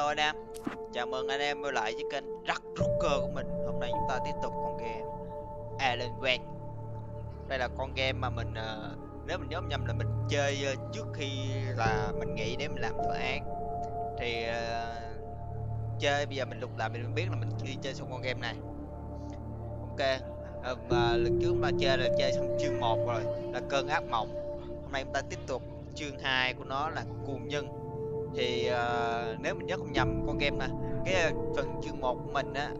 Hello anh em, chào mừng anh em quay lại với kênh DarkRoker của mình. Hôm nay chúng ta tiếp tục con game NHÂN. Đây là con game mà mình nếu mình nhớ không nhầm là mình chơi trước khi là mình nghỉ để mình làm tòa án. Thì chơi bây giờ mình lục lại mình biết là mình đi chơi xong con game này. Ok, lần trước chúng ta chơi là chơi xong chương 1 rồi, là cơn ác mộng. Hôm nay chúng ta tiếp tục chương 2 của nó là cuồng nhân. Thì nếu mình nhớ không nhầm con game cái phần chương 1 của mình á,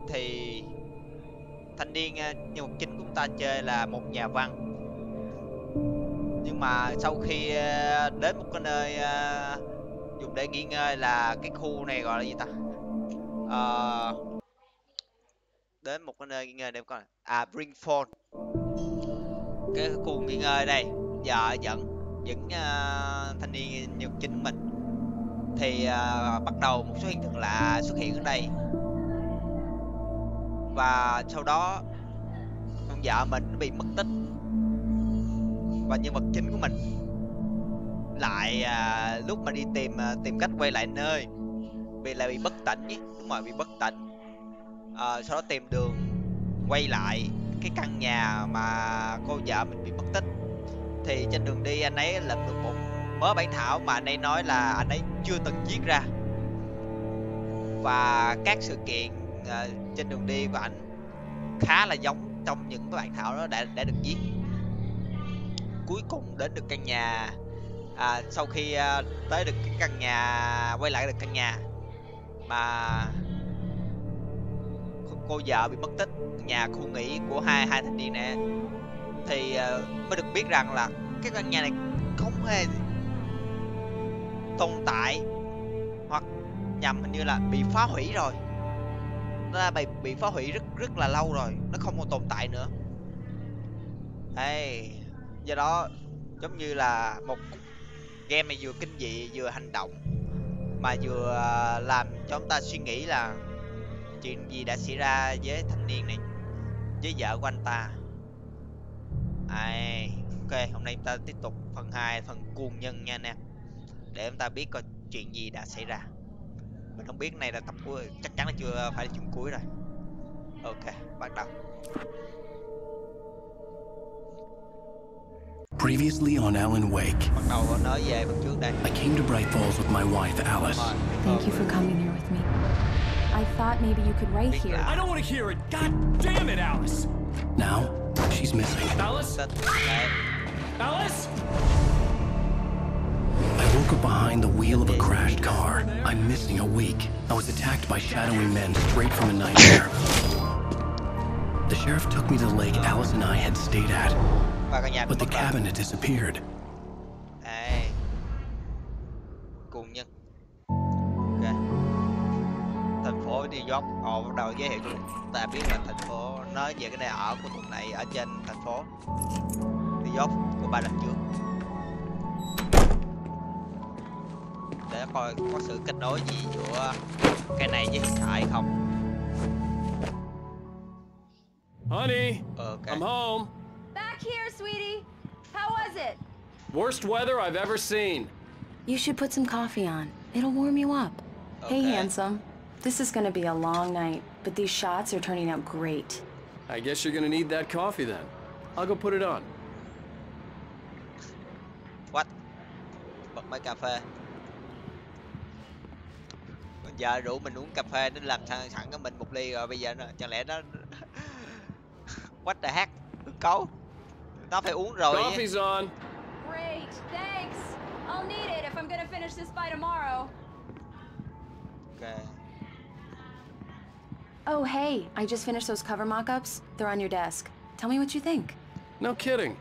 thì thanh niên nhân vật chính của chúng ta chơi là một nhà văn, nhưng mà sau khi đến một cái nơi dùng để nghỉ ngơi, là cái khu này gọi là gì ta, đến một cái nơi nghỉ ngơi để coi bring phone, cái khu nghỉ ngơi đây, giờ dẫn thanh niên nhân vật chính của mình thì bắt đầu một số hiện tượng lạ xuất hiện ở đây, và sau đó con vợ mình nó bị mất tích, và nhân vật chính của mình lại lúc mà đi tìm cách quay lại nơi vì là bị bất tỉnh nhé, đúng rồi, bị bất tỉnh. Sau đó tìm đường quay lại cái căn nhà mà cô vợ mình bị mất tích. Thì trên đường đi anh ấy lượm được một mớ bản thảo mà anh ấy nói là anh ấy chưa từng viết ra, và các sự kiện trên đường đi của anh khá là giống trong những cái bản thảo đó đã được viết. Cuối cùng đến được căn nhà, sau khi tới được cái căn nhà, quay lại được căn nhà mà cô vợ bị mất tích, nhà khu nghỉ của hai thanh niên này, thì mới được biết rằng là cái căn nhà này không hề tồn tại, hoặc nhầm, hình như là bị phá hủy rồi. Nó đã bị phá hủy rất là lâu rồi, nó không còn tồn tại nữa. Đây, do đó giống như là một game này vừa kinh dị vừa hành động, mà vừa làm cho chúng ta suy nghĩ là chuyện gì đã xảy ra với thanh niên này, với vợ của anh ta. Ok, hôm nay chúng ta tiếp tục phần 2, phần cuồng nhân nha anh em, để chúng ta biết coi chuyện gì đã xảy ra. Mình không biết này là tập cuối, chắc chắn là chưa phải là chương cuối rồi. Ok, bắt đầu. Previously on Alan Wake, Bắt đầu nói về phần trước đây. I came to Bright Falls with my wife Alice. Thank you for coming here with me. I thought maybe you could write here. I don't want to hear it. God damn it, Alice. Now, she's missing. Alice? Alice? I woke up behind the wheel of a crashed car. I'm missing a week. I was attacked by shadowy men straight from a nightmare. The sheriff took me to the lake Alice and I had stayed at, but the cabin had disappeared. Cùng nhân. Ok. Thành phố New York, bắt đầu giới thiệu cho ta biết là thành phố nói về cái nơi ở của tuần này ở trên thành phố New York của 3 lần trước, để coi có sự kết nối gì giữa cái này với hiện tại không. Honey, Okay. I'm home. Back here, sweetie. How was it? Worst weather I've ever seen. You should put some coffee on. It'll warm you up. Hey, Okay. handsome. This is gonna be a long night, but these shots are turning out great. I guess you're gonna need that coffee then. I'll go put it on. What? Bật máy cà phê. Giờ rủ mình uống cà phê, nó làm sẵn cho mình một ly rồi, bây giờ nó chẳng lẽ nó what the heck, hư cấu, nó phải uống rồi. Coffee's on. Great, thanks. I'll need it if I'm gonna finish this by tomorrow. Okay. Oh, hey, I just finished those cover mock-ups. They're on your desk. Tell me what you think. No kidding.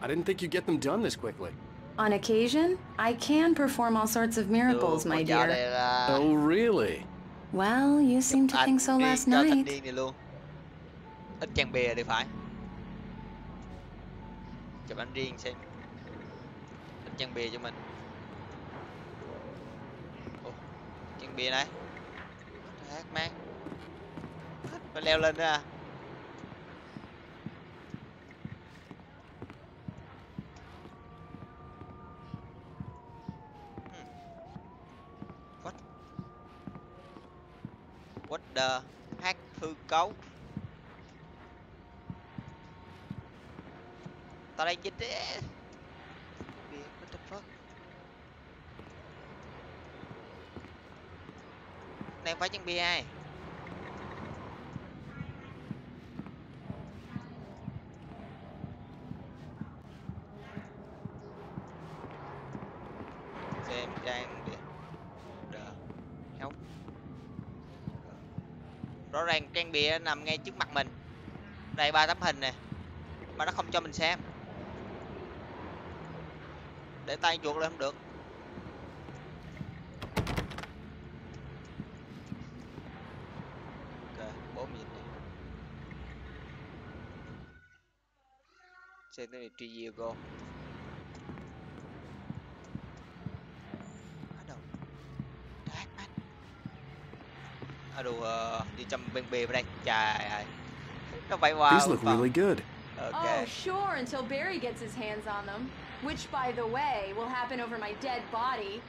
I didn't think you'd get them done this quickly. On occasion, I can perform all sorts of miracles, my dear. Oh, really? Well, you seemed to think so last thanh night. niên này luôn. Ít chàng bìa thì phải. Chụp ảnh riêng xem. Ít chàng bìa cho mình. Chàng bìa này. Hát mang. Phải leo lên nữa à. What? What the heck, hư cấu. Tao đang dịch đấy. What the fuck. Này phải chân bia ai? Xem trang đi. Không. Rõ ràng trang bìa nằm ngay trước mặt mình. Đây 3 tấm hình nè. Mà nó không cho mình xem. Để tay chuột lên không được. Ok, 4 nhìn đi. Xem cái này truy vô cô. Đi chăm bên bìa vào đây. Trời ơi. Nó bay qua. These look really good. Oh, sure, until Barry gets his hands on them. Which, by the way, will happen over my dead body.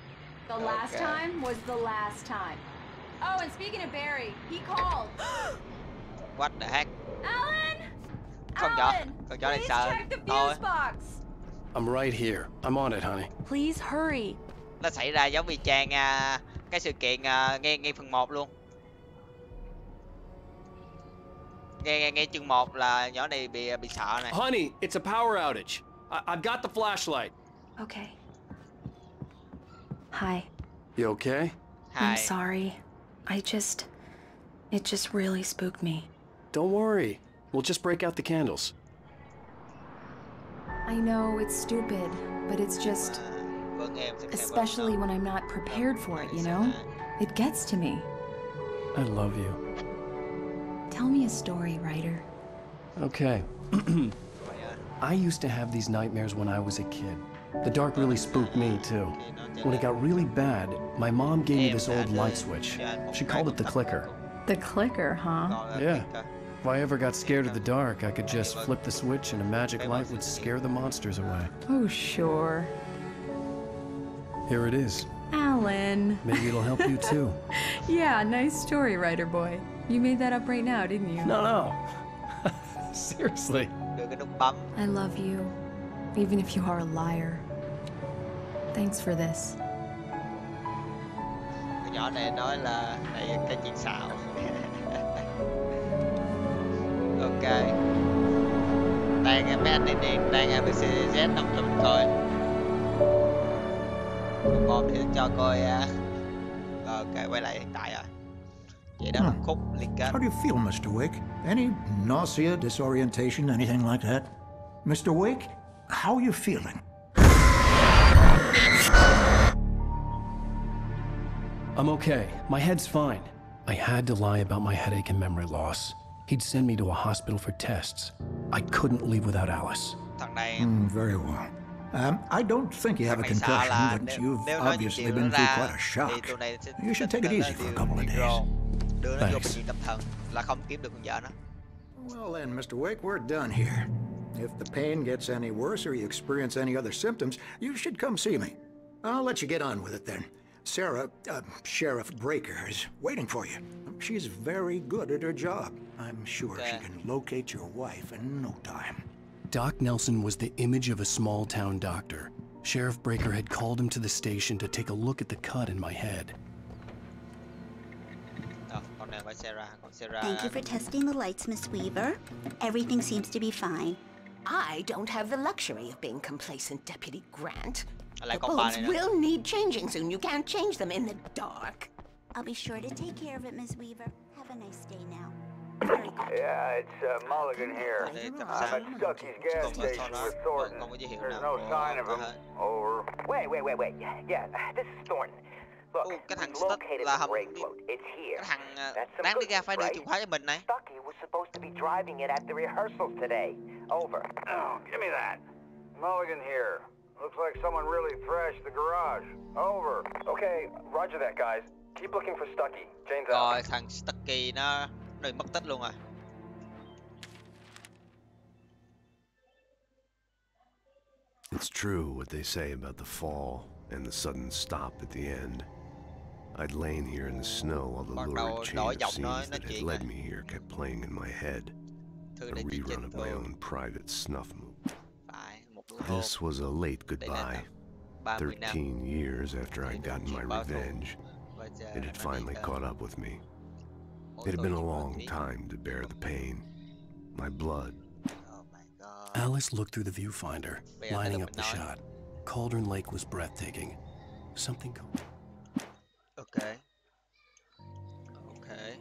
The last time was the last time. Oh, and speaking of Barry, he called. What the heck? Alan! Con chó này sợ. Check the fuse box. I'm right here. I'm on it, honey. Please hurry. Nó xảy ra giống y chang cái sự kiện ngay phần 1 luôn. Ngay chương 1 là nhỏ này bị sợ này. Honey, it's a power outage. I've got the flashlight. Okay. Hi. You okay? I'm sorry. It just really spooked me. Don't worry. We'll just break out the candles. I know it's stupid, but it's just... Especially when I'm not prepared for it, you know? It gets to me. I love you. Tell me a story, writer. Okay. I used to have these nightmares when I was a kid. The dark really spooked me, too. When it got really bad, my mom gave me this old light switch. She called it the clicker. The clicker, huh? Yeah. If I ever got scared of the dark, I could just flip the switch and a magic light would scare the monsters away. Oh, sure. Here it is. Alan. Maybe it'll help you, too. Yeah, nice story, writer boy. You made that up right now, didn't you? No. Seriously. I love you, even if you are a liar. Thanks for this. Nhỏ này nói là đây cái chuyện xạo. Ok. Đang mấy anh này đang ABCZ đọc cho mình coi. Còn thì cho coi. Ok, quay lại hiện tại rồi. Vậy đó là khúc liên kết. How do you feel, Mr. Wick? Any nausea, disorientation, anything like that? Mr. Wick, how are you feeling? I'm okay. My head's fine. I had to lie about my headache and memory loss. He'd send me to a hospital for tests. I couldn't leave without Alice. Thằng này Very well. I don't think you have a concussion, but you've obviously been through quite a shock. You should take it easy for a couple of days. Đưa nó vô bệnh viện tâm thần là không kiếm được con vợ nó. Well then, Mr. Wick, we're done here. If the pain gets any worse or you experience any other symptoms, you should come see me. I'll let you get on with it then. Sarah, Sheriff Breaker, is waiting for you. She's very good at her job. I'm sure she can locate your wife in no time. Doc Nelson was the image of a small-town doctor. Sheriff Breaker had called him to the station to take a look at the cut in my head. Thank you for testing the lights, Miss Weaver. Everything seems to be fine. I don't have the luxury of being complacent, Deputy Grant. The con bulbs will need changing soon. You can't change them in the dark. I'll be sure to take care of it, Miss Weaver. Have a nice day now. Very good. Yeah, it's Mulligan here. I'm at Stucky's gas station with Thornton. There's no sign of him. Over. Wait. Yeah, this is Thornton. Look, cái thằng we Stuck located là the brake float. It's here. Cái thằng That's some đáng đi good ra phải news, đưa right? chìa khóa cho mình này. Stucky was supposed to be driving it at the rehearsals today. Over. Oh, give me that. Mulligan here. Looks like someone really thrashed the garage. Over. Okay, roger that, guys. Keep looking for Stucky. Jane's out. Rồi thằng Stucky nó bị mất tích luôn rồi. It's true what they say about the fall and the sudden stop at the end. I'd lain here in the snow while the lurid chain of scenes that had led me here kept playing in my head. A rerun of my own private snuff movie. This was a late goodbye. 13 years after I'd gotten my revenge, it had finally caught up with me. It had been a long time to bear the pain. My blood. Alice looked through the viewfinder, lining up the shot. Cauldron Lake was breathtaking. Something cool. Okay. Okay.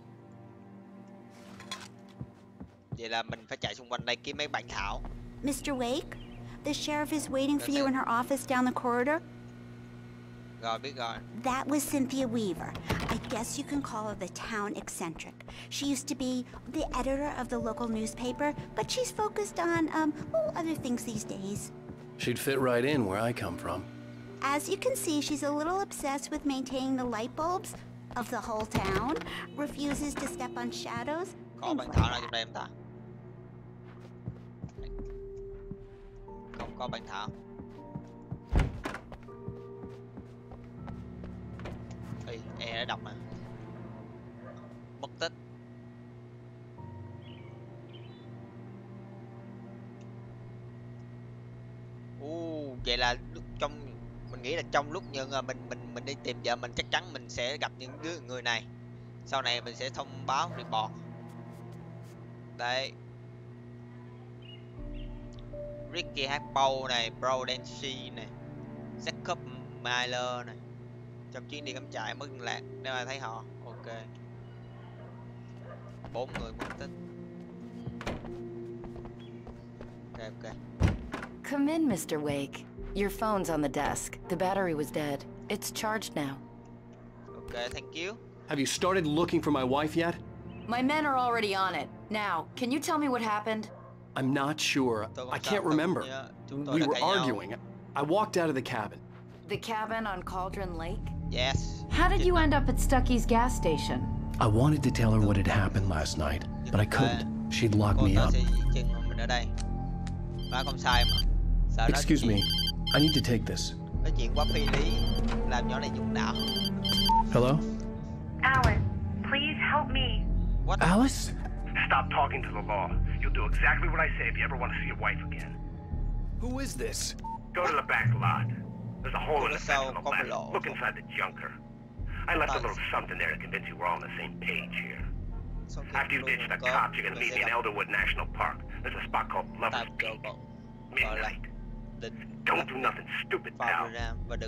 Vậy là mình phải chạy xung quanh đây kiếm mấy bản thảo. Mr. Wake, the sheriff is waiting for you in her office down the corridor. Rồi, biết rồi. That was Cynthia Weaver. I guess you can call her the town eccentric. She used to be the editor of the local newspaper, but she's focused on, other things these days. She'd fit right in where I come from. As you can see, she's a little obsessed with maintaining the light bulbs of the whole town, refuses to step on shadows. Có bản thảo nào trong đây em ta? Không có bản thảo. E đã đọc mà. Mất tích. Vậy là trong mình nghĩ là trong lúc nhưng mình đi tìm vợ mình chắc chắn mình sẽ gặp những người này. Sau này mình sẽ thông báo report. Đây. Ricky Harpo này, Bro Dancy này, Jacob Miller này. Trong chuyến đi cắm trại mất liên lạc, nếu ai thấy họ. Ok. 4 người mất tích. Ok. Come in, Mr. Wake. Your phone's on the desk. The battery was dead. It's charged now. Okay, thank you. Have you started looking for my wife yet? My men are already on it. Now, can you tell me what happened? I'm not sure. I can't remember. We were arguing. I walked out of the cabin. The cabin on Cauldron Lake? Yes. How did you end up at Stucky's gas station? I wanted to tell her what had happened last night, but I couldn't. She'd locked me up. Excuse me. I need to take this. Hello? Alan, please help me. What? Alice? Stop talking to the law. You'll do exactly what I say if you ever want to see your wife again. Who is this? Go to the back lot. There's a hole in the fence on the left. Look inside the junker. I left a little something there to convince you we're all on the same page here. After you ditch the cops, you're going to meet me in Elderwood National Park. There's a spot called Lover's Peak. Midnight. Don't do nothing stupid, pal. We're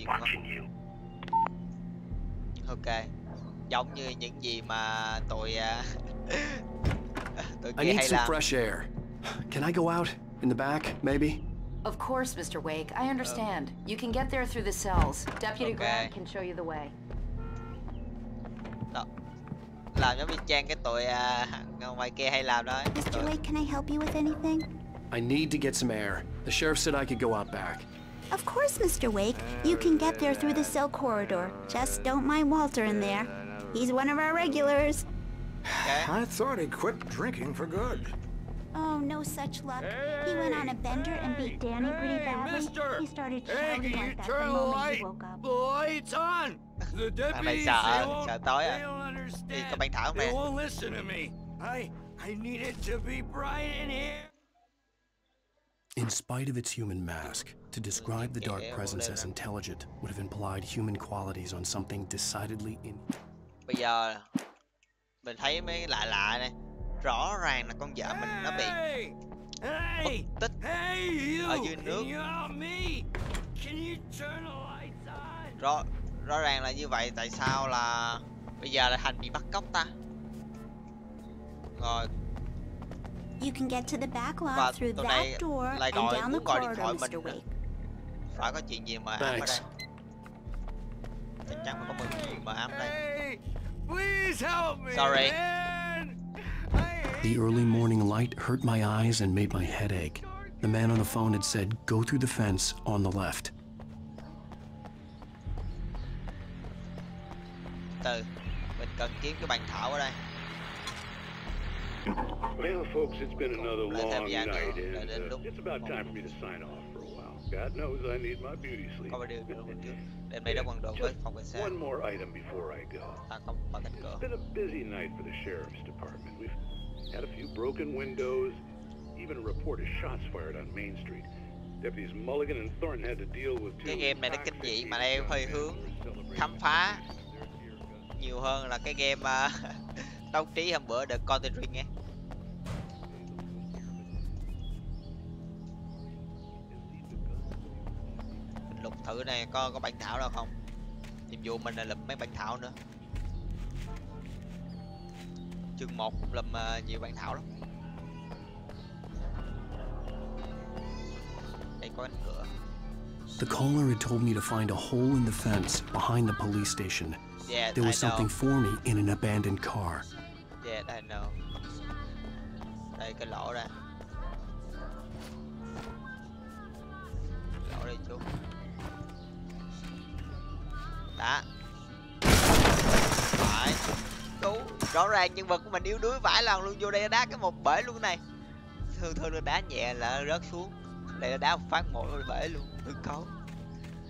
watching you. Ok. Giống như những gì mà tụi I need some fresh air. Can I go out in the back, maybe? Of course, Mr. Wake. I understand. You can get there through the cells. Deputy Grant can show you the way. Đó. Làm giống như Trang cái tụi ngoài kia hay làm đó. Mr. Wake, can I help you with anything? I need to get some air. The sheriff said I could go out back. Of course, Mr. Wake. You can get there through the cell corridor. Just don't mind Walter in there. He's one of our regulars. I thought he quit drinking for good. Oh, no such luck. He went on a bender and beat Danny pretty badly. He started shouting like that the moment he woke up. The lights on. The deputies, they don't understand. They won't listen to me. I need it to be bright in here. In spite of its human mask, to describe the dark presence as intelligent would have implied human qualities on something decidedly in. Bây giờ mình thấy mấy lạ lạ này, rõ ràng là con vợ mình nó bị mất tích ở dưới nước. Rõ ràng là như vậy. Tại sao là bây giờ là Thành bị bắt cóc ta? Rồi. You can get to the back lot through that door and down the corridor, Mr. Wake. Phải có chuyện gì mà ám ở đây. Chắc chắn phải có một chuyện mà ám ở đây. Sorry. The early morning light hurt my eyes and made my head ache. The man on the phone had said, go through the fence on the left. Từ, mình cần kiếm cái bàn thảo ở đây. Well, folks, it's been another long night, and it's about time for me to sign off for a while. God knows I need my beauty sleep. Có điều bên trước. Đêm nay đã bận rộn với phòng cảnh sát. One more item before I go. Ta có một cánh cửa. It's been a busy night for the sheriff's department. We've had a few broken windows, even a report of shots fired on Main Street. Deputies Mulligan and Thornton had to deal with two. Cái game này nó kinh dị mà đây hơi hướng khám phá nhiều hơn là cái game đấu trí hôm bữa The Conjuring nghe. Mình lục thử này có bản thảo đâu không? Nhiệm vụ mình là lụm mấy bản thảo nữa. Chương 1 lụm nhiều bản thảo lắm. Đây có cánh cửa. The caller had told me to find a hole in the fence behind the police station. Yeah, there was something for me in an abandoned car. Yeah, I know. Đây cái lỗ ra. Lỗ đây chú. Đã. Phải. Cứu. Rõ ràng nhân vật của mình yếu đuối vãi lần luôn, vô đây đá cái một bể luôn này. Thường nó đá nhẹ là rớt xuống. Đây là đá một phát một bể luôn. Hư cấu.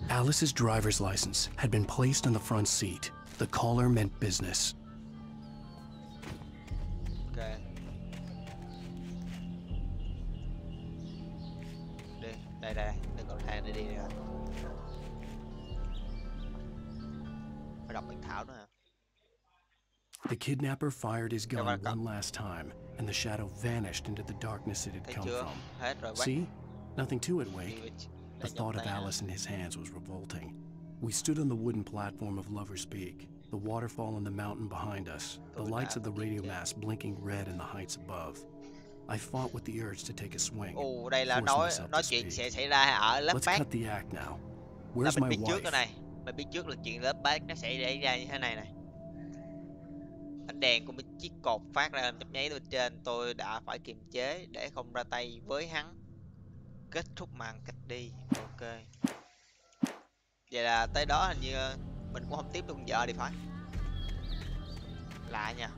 Alice's driver's license had been placed on the front seat. The caller meant business. Okay. Đây, đừng còn thang đi rồi. Phải đọc bản thảo nữa hả? The kidnapper fired his gun one last time, and the shadow vanished into the darkness it had come from. See? Nothing to it, Wake. The thought of Alice in his hands was revolting. We stood on the wooden platform of Lover's Peak, the waterfall and the mountain behind us, the lights of the radio mast blinking red in the heights above. I fought with the urge to take a swing. Ồ, đây là nói chuyện sẽ xảy ra ở lớp bác. Let's cut the act now. Where's my wife? Mình biết trước là chuyện lớp bác nó sẽ xảy ra như thế này này. Ánh đèn của một chiếc cột phát ra chớp nháy bên trên, tôi đã phải kiềm chế để không ra tay với hắn. Kết thúc màn kịch đi. Ok. Vậy là tới đó hình như mình cũng không tiếp được con vợ thì phải. Lạ nha.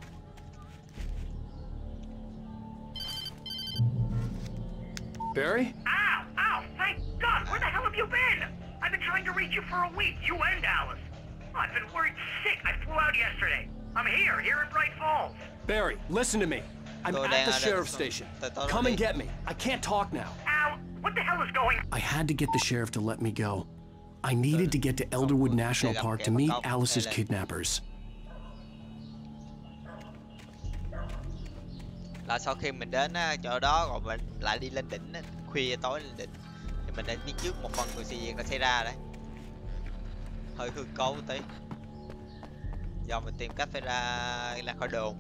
Barry? Ow! Thank God! Where the hell have you been? I've been trying to reach you for a week, you and Alice. I've been worried sick. I flew out yesterday. I'm here in Bright Falls. Barry, listen to me. I'm at the sheriff's station. Come and get me. I can't talk now. Ow! What the hell is going on? I had to get the sheriff to let me go. I needed to get to Elderwood National Park to meet Alice's kidnappers. Là sau khi mình đến chỗ đó rồi mình lại đi lên đỉnh, khuya tối lên đỉnh. Thì mình đã biết trước một phần của sự việc đã xảy ra đấy. Hơi hư cấu một tí. Giờ mình tìm cách phải ra khỏi đường.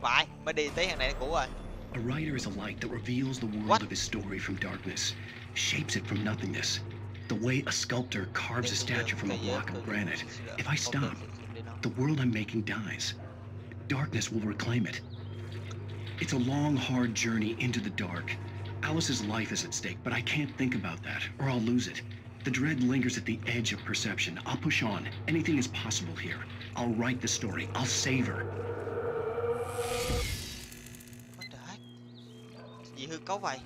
Phải, mới đi tí thằng này cũ rồi. A writer is a light that reveals the world of his story from darkness, shapes it from nothingness. The way a sculptor carves a statue from a block of granite. If I stop, the world I'm making dies. Darkness will reclaim it. It's a long, hard journey into the dark. Alice's life is at stake, but I can't think about that, or I'll lose it. The dread lingers at the edge of perception. I'll push on. Anything is possible here. I'll write the story. I'll save her. Gì hư cấu vậy?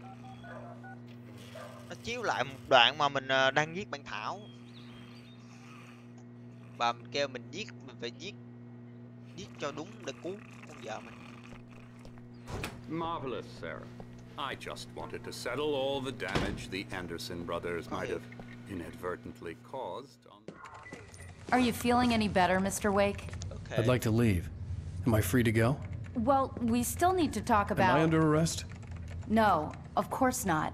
Nó chiếu lại một đoạn mà mình đang viết bản thảo. Và mình kêu mình phải viết cho đúng để cứu con vợ mình. Marvelous, Sarah. I just wanted to settle all the damage the Anderson brothers might have inadvertently caused on... Are you feeling any better, Mr. Wake? Okay. I'd like to leave. Am I free to go? Well, we still need to talk about... Am I under arrest? No, of course not.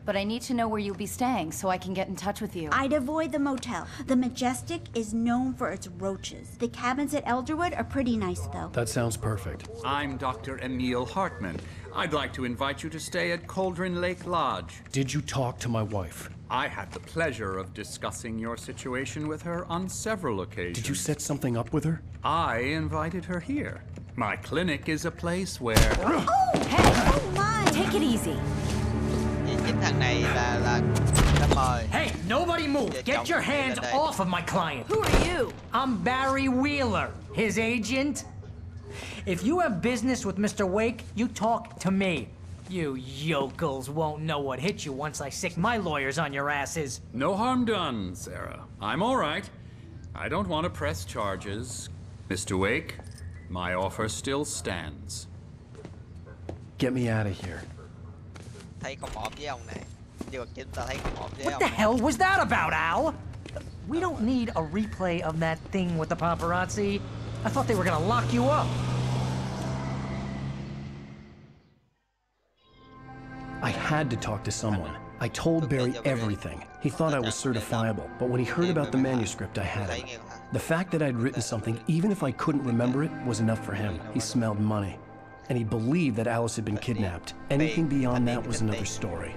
But I need to know where you'll be staying so I can get in touch with you. I'd avoid the motel. The Majestic is known for its roaches. The cabins at Elderwood are pretty nice, though. That sounds perfect. I'm Dr. Emil Hartman. I'd like to invite you to stay at Cauldron Lake Lodge. Did you talk to my wife? I had the pleasure of discussing your situation with her on several occasions. Did you set something up with her? I invited her here. My clinic is a place where... Oh, hey! Oh, my! Take it easy. Thằng này là mời. Hey, nobody move. Get your hands off of my client. Who are you? I'm Barry Wheeler, his agent. If you have business with Mr. Wake, you talk to me. You yokels won't know what hit you once I sick my lawyers on your asses. No harm done, Sarah. I'm all right. I don't want to press charges. Mr. Wake, my offer still stands. Get me out of here. Thấy không ổn với ông này. Điều chính ta thấy không ổn với What ông the này. hell was that about, Al? We don't need a replay of that thing with the paparazzi. I thought they were gonna lock you up. I had to talk to someone. I told Barry everything. He thought I was certifiable, but when he heard about the manuscript, I had him. The fact that I'd written something, even if I couldn't remember it, was enough for him. He smelled money. And he believed that Alice had been kidnapped. Anything beyond that was another story.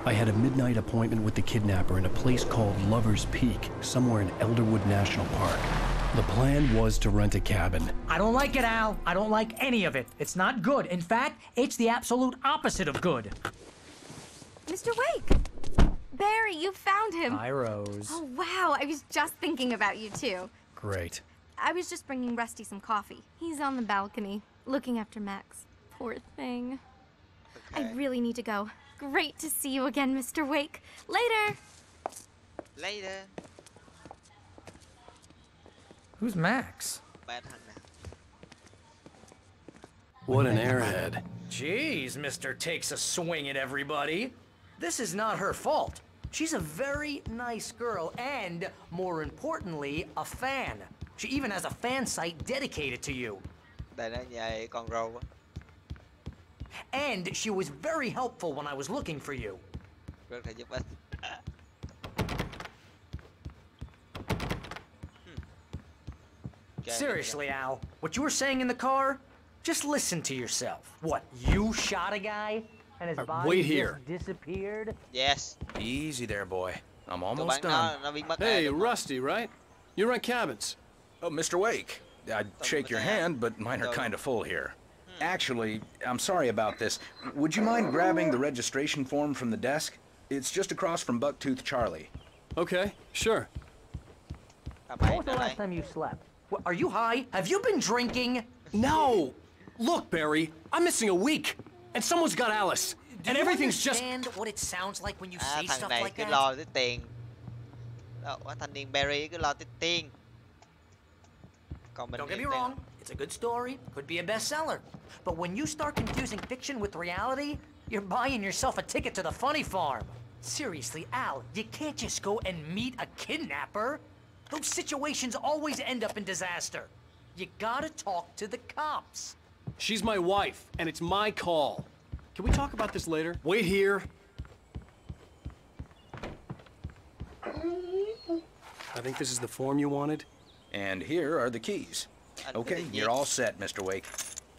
I had a midnight appointment with the kidnapper in a place called Lover's Peak, somewhere in Elderwood National Park. The plan was to rent a cabin. I don't like it, Al. I don't like any of it. It's not good. In fact, it's the absolute opposite of good. Mr. Wake! Barry, you found him. Hi, Rose. Oh, wow. I was just thinking about you, too. Great. I was just bringing Rusty some coffee. He's on the balcony, looking after Max. Poor thing. Okay. I really need to go. Great to see you again, Mr. Wake. Later! Later. Who's Max? What an airhead. Jeez, Mr. Takes a swing at everybody. This is not her fault. She's a very nice girl and, more importantly, a fan. She even has a fan site dedicated to you. And she was very helpful when I was looking for you. Seriously, Al, what you were saying in the car, just listen to yourself. What, you shot a guy and his body just disappeared? Yes. Easy there, boy. I'm almost done. Hey, Rusty, right? You rent cabins. Oh, Mr. Wake. I'd shake your hand, but mine are kind of full here. Actually, I'm sorry about this. Would you mind grabbing the registration form from the desk? It's just across from Bucktooth Charlie. Okay, sure. When was the last time you slept? What, are you high? Have you been drinking? No! Look, Barry, I'm missing a week, and someone's got Alice, and everything's just... Do you understand what it sounds like when you say stuff này like cứ that? lo tới tiền. Đó, thanh niên Barry cứ lo tới tiền. Còn mình Don't get me wrong, it's a good story, could be a bestseller. But when you start confusing fiction with reality, you're buying yourself a ticket to the funny farm. Seriously, Al, you can't just go and meet a kidnapper. Those situations always end up in disaster. You gotta talk to the cops. She's my wife, and it's my call. Can we talk about this later? Wait here. I think this is the form you wanted. And here are the keys. Okay, you're all set, Mr. Wake.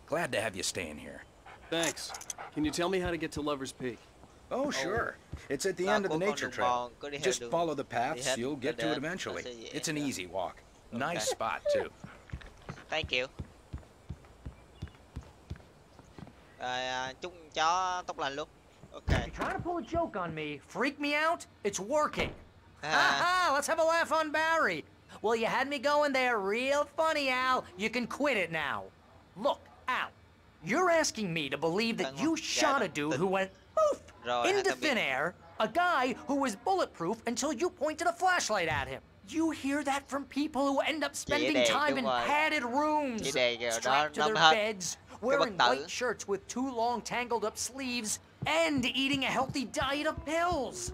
Glad to have you staying here. Thanks. Can you tell me how to get to Lover's Peak? Oh, sure. It's at the end of the nature trail. Just follow the paths, you'll get to it eventually. It's an easy walk. Nice spot, too. Thank you. Chúc chó tóc lành luôn. Okay. You're trying to pull a joke on me, freak me out? It's working. Ha! Let's have a laugh on Barry. Well, you had me going there real funny, Al. You can quit it now. Look, Al, you're asking me to believe that you shot a dude who went poof into thin air, a guy who was bulletproof until you pointed a flashlight at him. You hear that from people who end up spending time in padded rooms, strapped to their beds, wearing white shirts with too long tangled up sleeves, and eating a healthy diet of pills.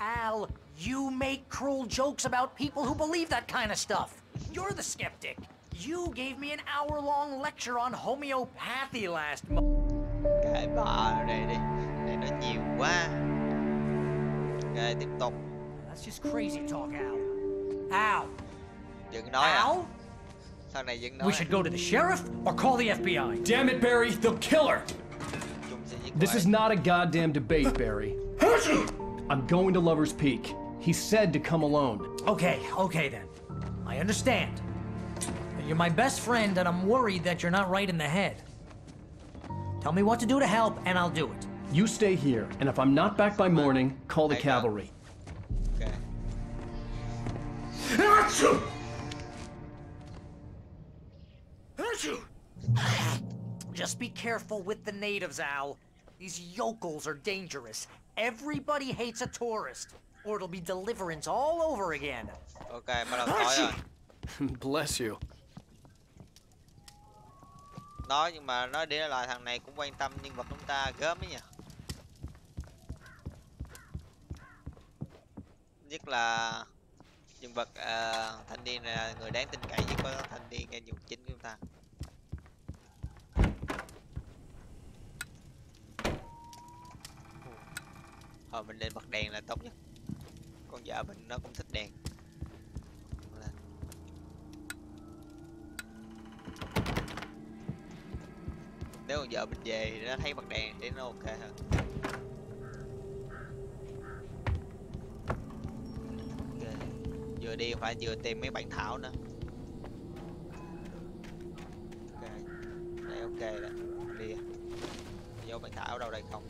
Al, you make cruel jokes about people who believe that kind of stuff. You're the skeptic. You gave me an hour-long lecture on homeopathy last month. Kệ bà này đi. Này nói nhiều quá. Rồi tiếp tục. That's just crazy talk, Al. Al. Dừng nói Al? à? Sau này dừng nói. We should go to the sheriff or call the FBI. Damn it, Barry, they'll kill her. This is not a goddamn debate, Barry. I'm going to Lover's Peak. He said to come alone. Okay then. I understand. You're my best friend, and I'm worried that you're not right in the head. Tell me what to do to help, and I'll do it. You stay here, and if I'm not back by morning, call the cavalry. Okay. Just be careful with the natives, Al. These yokels are dangerous. Everybody hates a tourist, or it'll be deliverance all over again. Okay, bắt đầu nói rồi. Bless you. Nói nhưng mà nói đi nói lại thằng này cũng quan tâm nhân vật chúng ta gớm ấy nhỉ. Nhất là nhân vật thanh niên này là người đáng tin cậy nhất của thanh niên nhân vật chính của chúng ta. Mình lên bật đèn là tốt nhất. Con vợ mình nó cũng thích đèn. Nếu con vợ mình về nó thấy bật đèn thì nó ok hơn. Okay. Vừa đi phải vừa tìm mấy bản thảo nữa. Ok, đây ok đó. Đi. Vô bản thảo đâu đây không?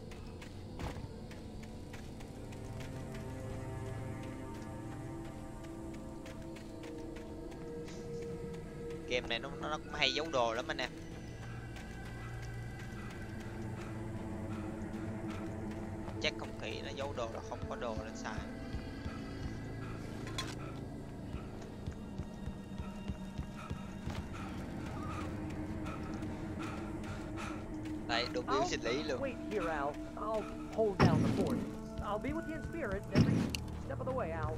Game này nó cũng hay giấu đồ lắm anh em. Chắc không kỹ nó giấu đồ là không có đồ lên xài. Đây đúng biểu sinh lý luôn. Wait here, Al. I'll hold down the fort. I'll be with you in spirit every step of the way, Al.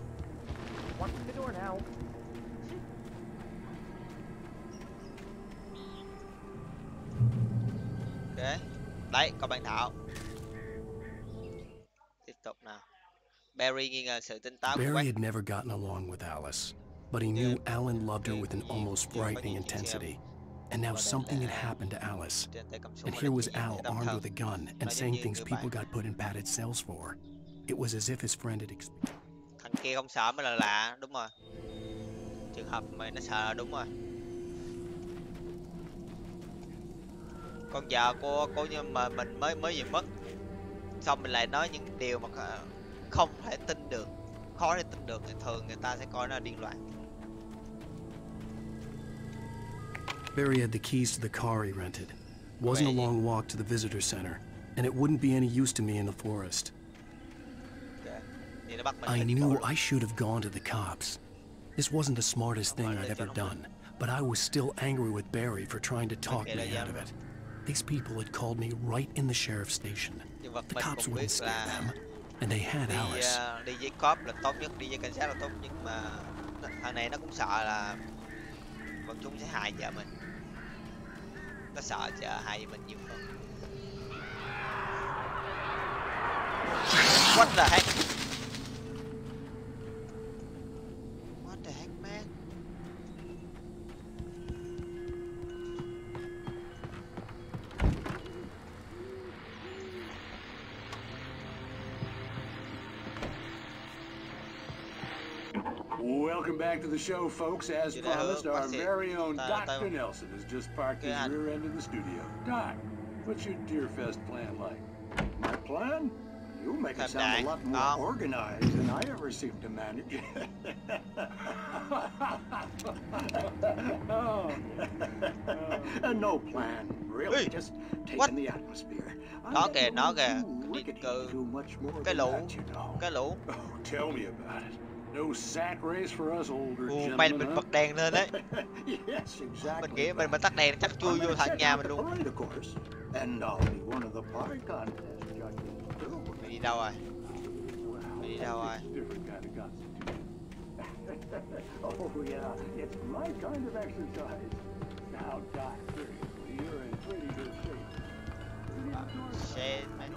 Watching the door now. Ok. Đấy, có bản thảo. Tiếp tục nào. Barry nghi ngờ sự tinh táo của Barry had never gotten along with Alice, but he knew Alan loved her with an almost frightening intensity. And now something had happened to Alice. And here was Al armed with a gun and saying things people got put in padded cells for. It was as if his friend had experienced. Thằng kia không sợ mới là lạ, đúng rồi. Trường hợp mày nó sợ đúng rồi. Con vợ của cô nhưng mà mình mới vừa mất. Xong mình lại nói những điều mà không thể tin được, khó để tin được, thì thường người ta sẽ coi nó là điên loạn. Barry had the keys to the car he rented. Wasn't a long walk to the visitor center, and it wouldn't be any use to me in the forest. I knew I should have gone to the cops. This wasn't the smartest thing I'd ever done, but I was still angry with Barry for trying to talk me out of it. These people had called me right in the sheriff's station. The cops wouldn't scare them, and they had Alice. Đi với cop là tốt nhất, đi với cảnh sát là tốt nhất, mà thằng này nó cũng sợ là bọn chúng sẽ hại vợ mình. Nó sợ vợ hại mình nhiều hơn. What the heck? What the heck, man? Welcome back to the show, folks. As promised, our very own Dr. Nelson has just parked his rear end in the studio. Doc, what's your Deerfest plan like? My plan? You make it sound a lot more organized than I ever seem to manage. No plan, really. Just taking the atmosphere. Nó kìa, đi cự. Cái lũ. Tell me about it. No sack race for us older gentlemen. May mình bật đèn lên đấy. Yes, exactly. Mình nghĩ mình tắt đèn chắc chui vô thẳng nhà mình luôn. And I'll be one of the pie contest judges. Mày đi đâu rồi? Oh yeah, it's my kind of exercise. Now, Doc, seriously, you're in pretty good shape. Shit, man.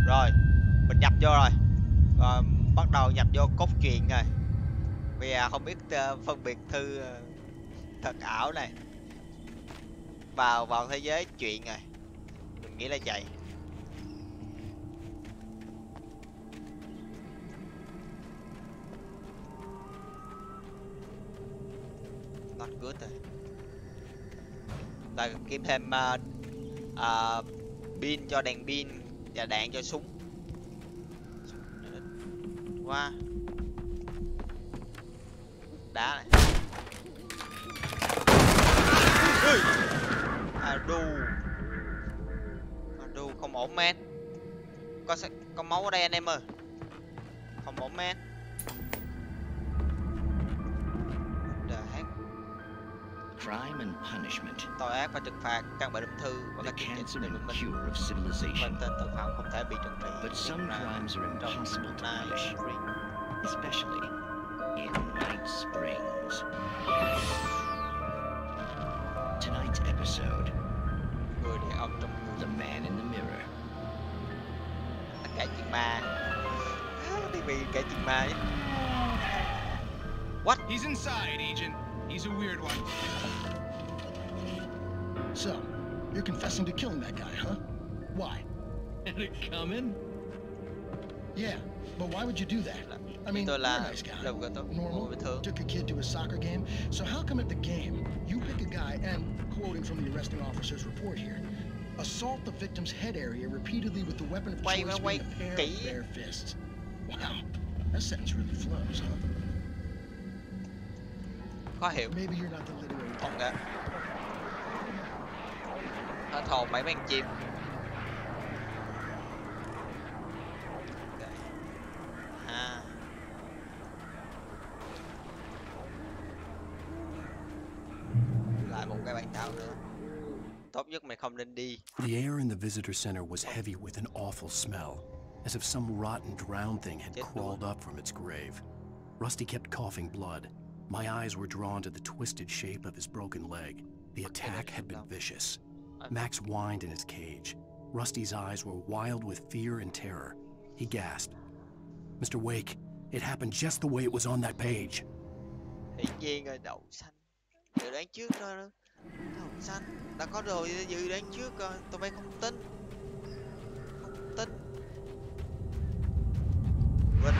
Rồi, mình nhập vô rồi. Rồi, bắt đầu nhập vô cốt truyện rồi. Bây giờ không biết phân biệt thư thật ảo này. Vào thế giới truyện rồi. Mình nghĩ là vậy. Not good rồi. Ta kiếm thêm Pin cho đèn pin và đạn cho súng. Qua đá này. Đu không ổn men. Có máu ở đây anh em ơi. Không ổn men. Crime and punishment. Tội ác và trừng phạt, căn bệnh ung thư và các chương trình để mình Cure of civilization. tên tội phạm không thể bị trừng trị. But some crimes are impossible to punish, especially in White Springs. Tonight's episode. Người đàn ông trong The Man in the Mirror. Kể chuyện ma. TV kể chuyện ma chứ. What? He's inside, Agent. He's a weird one. So, you're confessing to killing that guy, huh? Why? Had it coming? Yeah, but why would you do that? I mean, you're a nice guy. Normal, took a kid to a soccer game. So how come at the game, you pick a guy and, quoting from the arresting officer's report here, assault the victim's head area repeatedly with the weapon of choice being a pair of bare fists? Wow, that sentence really flows, huh? Khó hiểu. Maybe you're not the literary. Không cả. Nó thồn mấy con chim. Lại một cái bàn thảo nữa. Tốt nhất mày không nên đi. The air in the visitor center was heavy with an awful smell, as if some rotten drowned thing had crawled up from its grave. Rusty kept coughing blood. My eyes were drawn to the twisted shape of his broken leg. The attack had been vicious. Max whined in his cage. Rusty's eyes were wild with fear and terror. He gasped. Mr. Wake, it happened just the way it was on that page. Hiển nhiên rồi, đậu xanh. Dự đoán trước rồi. Đậu xanh. Đã có đồ dự đoán trước rồi. Tụi bay không tin. Không tin. Vinh.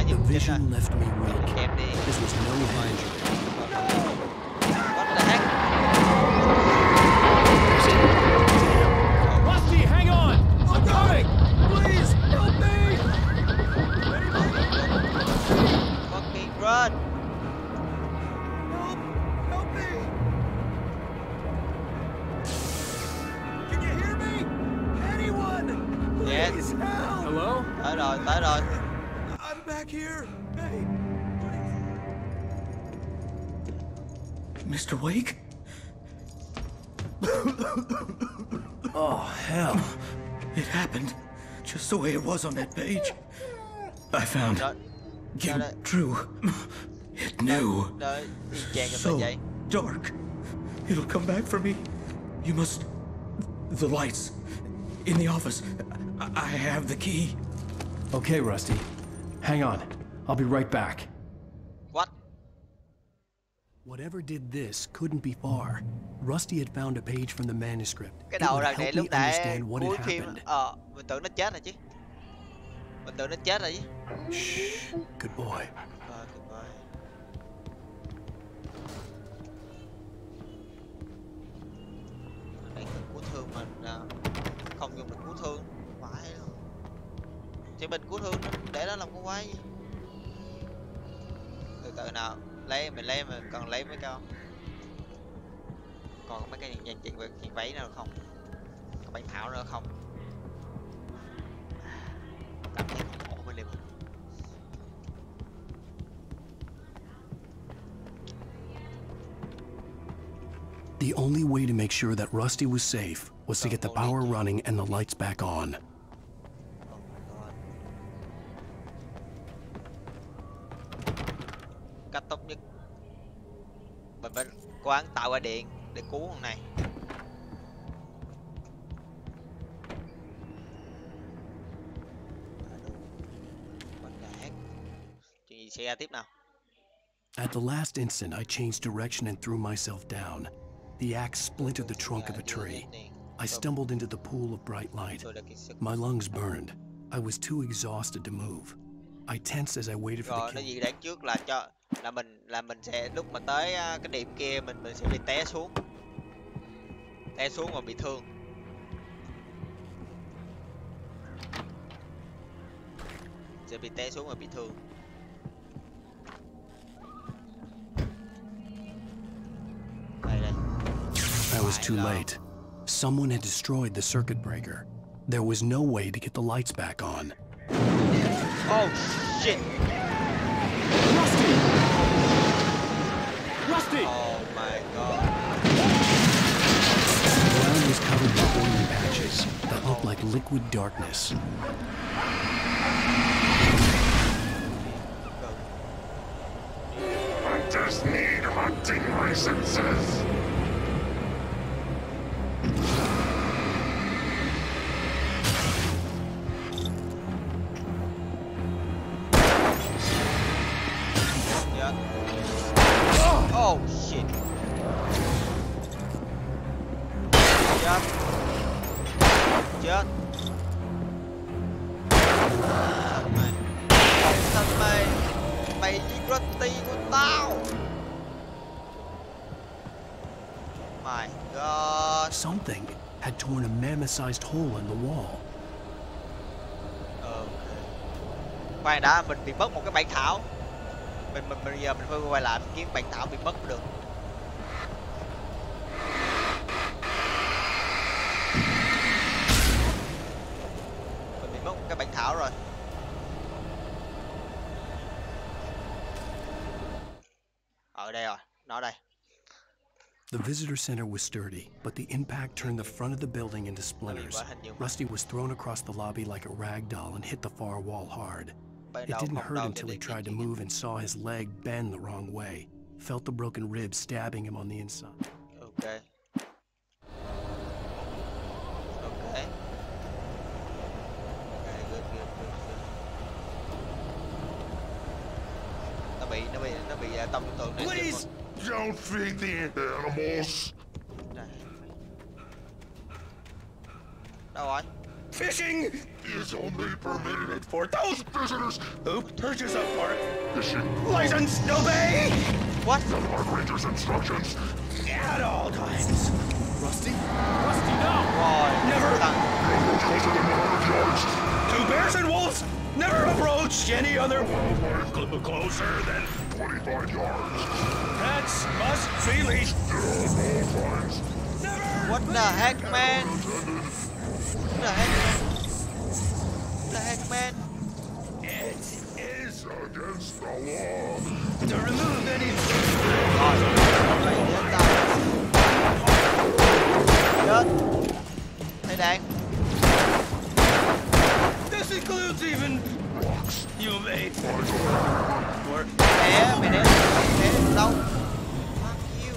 The vision left me weak. This was no danger. What the heck? Rusty, hang on! I'm coming! Please, help me! Fucking run! Help me! Can you hear me? Anyone? Yes. Please, help! Hello? Tới rồi. I'm back here. Hey. Mr. Wake? Oh, hell. It happened just the way it was on that page. I found you true. It knew. So dark. It'll come back for me. You must... The lights. In the office. I have the key. Okay, Rusty. Hang on. I'll be right back. What? Whatever did this couldn't be far. Rusty had found a page from the manuscript. Cái đầu này lúc nãy cuối phim mình tưởng nó chết rồi chứ. Mình tưởng nó chết rồi chứ. Shh. Good boy. Good boy. Đánh được cứu thương mình không dùng được cứu thương. Phải luôn. Chỉ mình cứu thương để nó làm cái quái gì. Từ từ nào mình cần lấy mấy con. Còn mấy cái chuyện váy nào không? Có bánh thảo nữa không? Cảm thấy không ổn bên đây. The only way to make sure that Rusty was safe was to get the power running and the lights back on. Cách tốt nhất mình phải quán tạo ra điện để cứu con này. Chuyện gì xảy ra tiếp nào? At the last instant, I changed direction and threw myself down. The axe splintered the trunk of a tree. I stumbled into the pool of bright light. My lungs burned. I was too exhausted to move. I tensed as I waited for the kill. Nó gì đáng trước là cho là mình sẽ lúc mà tới cái điểm kia mình sẽ bị té xuống và bị thương. Sẽ bị té xuống và bị thương. Đây. I was too late. Someone had destroyed the circuit breaker. There was no way to get the lights back on. Oh shit! Rusty! Oh my god. The ground was covered with oily patches that looked like liquid darkness. Hunters need hunting licenses. Oh shit. Chết. Chết. Thằng mày. Mày giết Rusty của tao. My god. Something had torn a mammoth-sized hole in the wall. Khoan đã, mình bị mất một cái bản thảo. Bây giờ mình phải quay lại kiếm bản thảo bị mất được. Mình bị mất một cái bản thảo rồi. Ở đây rồi, nó đây. The visitor center was sturdy, but the impact turned the front of the building into splinters. Rusty was thrown across the lobby like a rag doll and hit the far wall hard. It didn't hurt until he tried to move and saw his leg bend the wrong way. Felt the broken ribs stabbing him on the inside. Okay. Okay. Okay, good. Nó bị tâm tưởng này. Please don't feed the animals. Đâu rồi? Fishing is only permitted for those visitors who purchase a park fishing license. Obey! What? The park ranger's instructions at all times. Rusty, no! Never approach closer than 100 yards. To bears and wolves, never approach any other wildlife closer than 25 yards. Pets must be leashed at all times. Never. What the heck, man? What the heck, man? It is against the law to remove any. Chết. Thấy đạn. This includes even rocks. You may. Mày né đâu? Fuck you.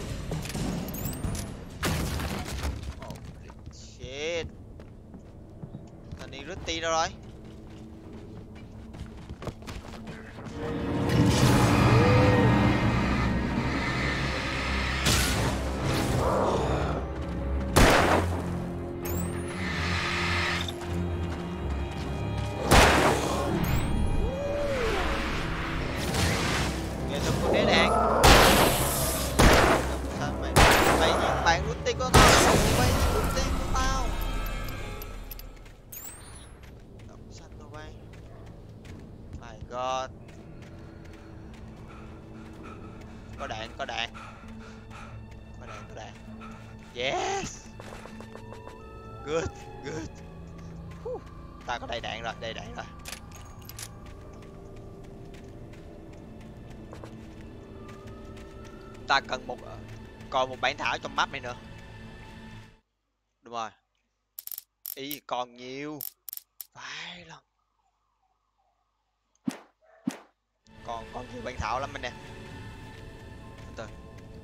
Holy shit. Thằng này Rusty đâu rồi? Nghệ thuật của đế đạn. Sao mày giết bạn Rusty của tao? Mày giết Rusty của tao. My god. Có đạn. Yes. Good. Ta có đầy đạn rồi. Ta cần còn một bản thảo trong map này nữa. Đúng rồi. Ý còn nhiều. Vài lần. Còn nhiều bản thảo lắm anh nè. Từ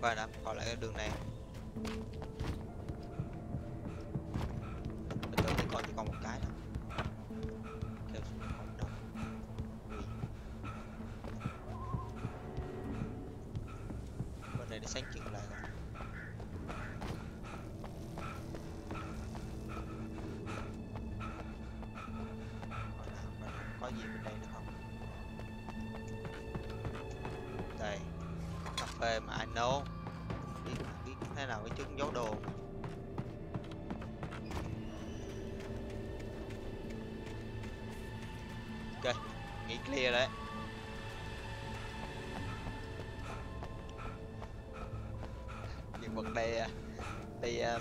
coi đã, coi lại cái đường này. Từ từ còn chỉ còn một cái thôi. Kêu không đâu. Bên này để sáng chuyện lại rồi. Có gì bên đây nữa không? Đây. đâu. Biết thế nào cái trước giấu đồ. Ok, nghĩ clear đấy. Nhưng vật đây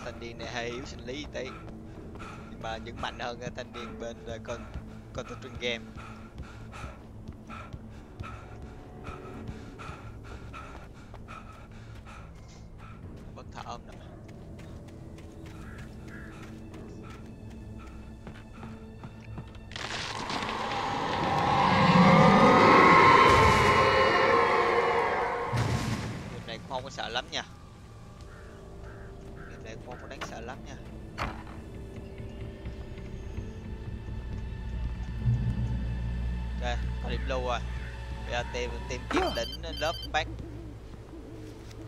thanh niên này hơi yếu sinh lý tí, nhưng mà vẫn mạnh hơn thanh niên bên Content Game. Bất thở không nè. Game này cũng không có sợ lắm nha. Game này cũng không có đáng sợ lắm nha. Ok, có điểm lưu rồi. Bây giờ tìm kiếm đỉnh lớp back.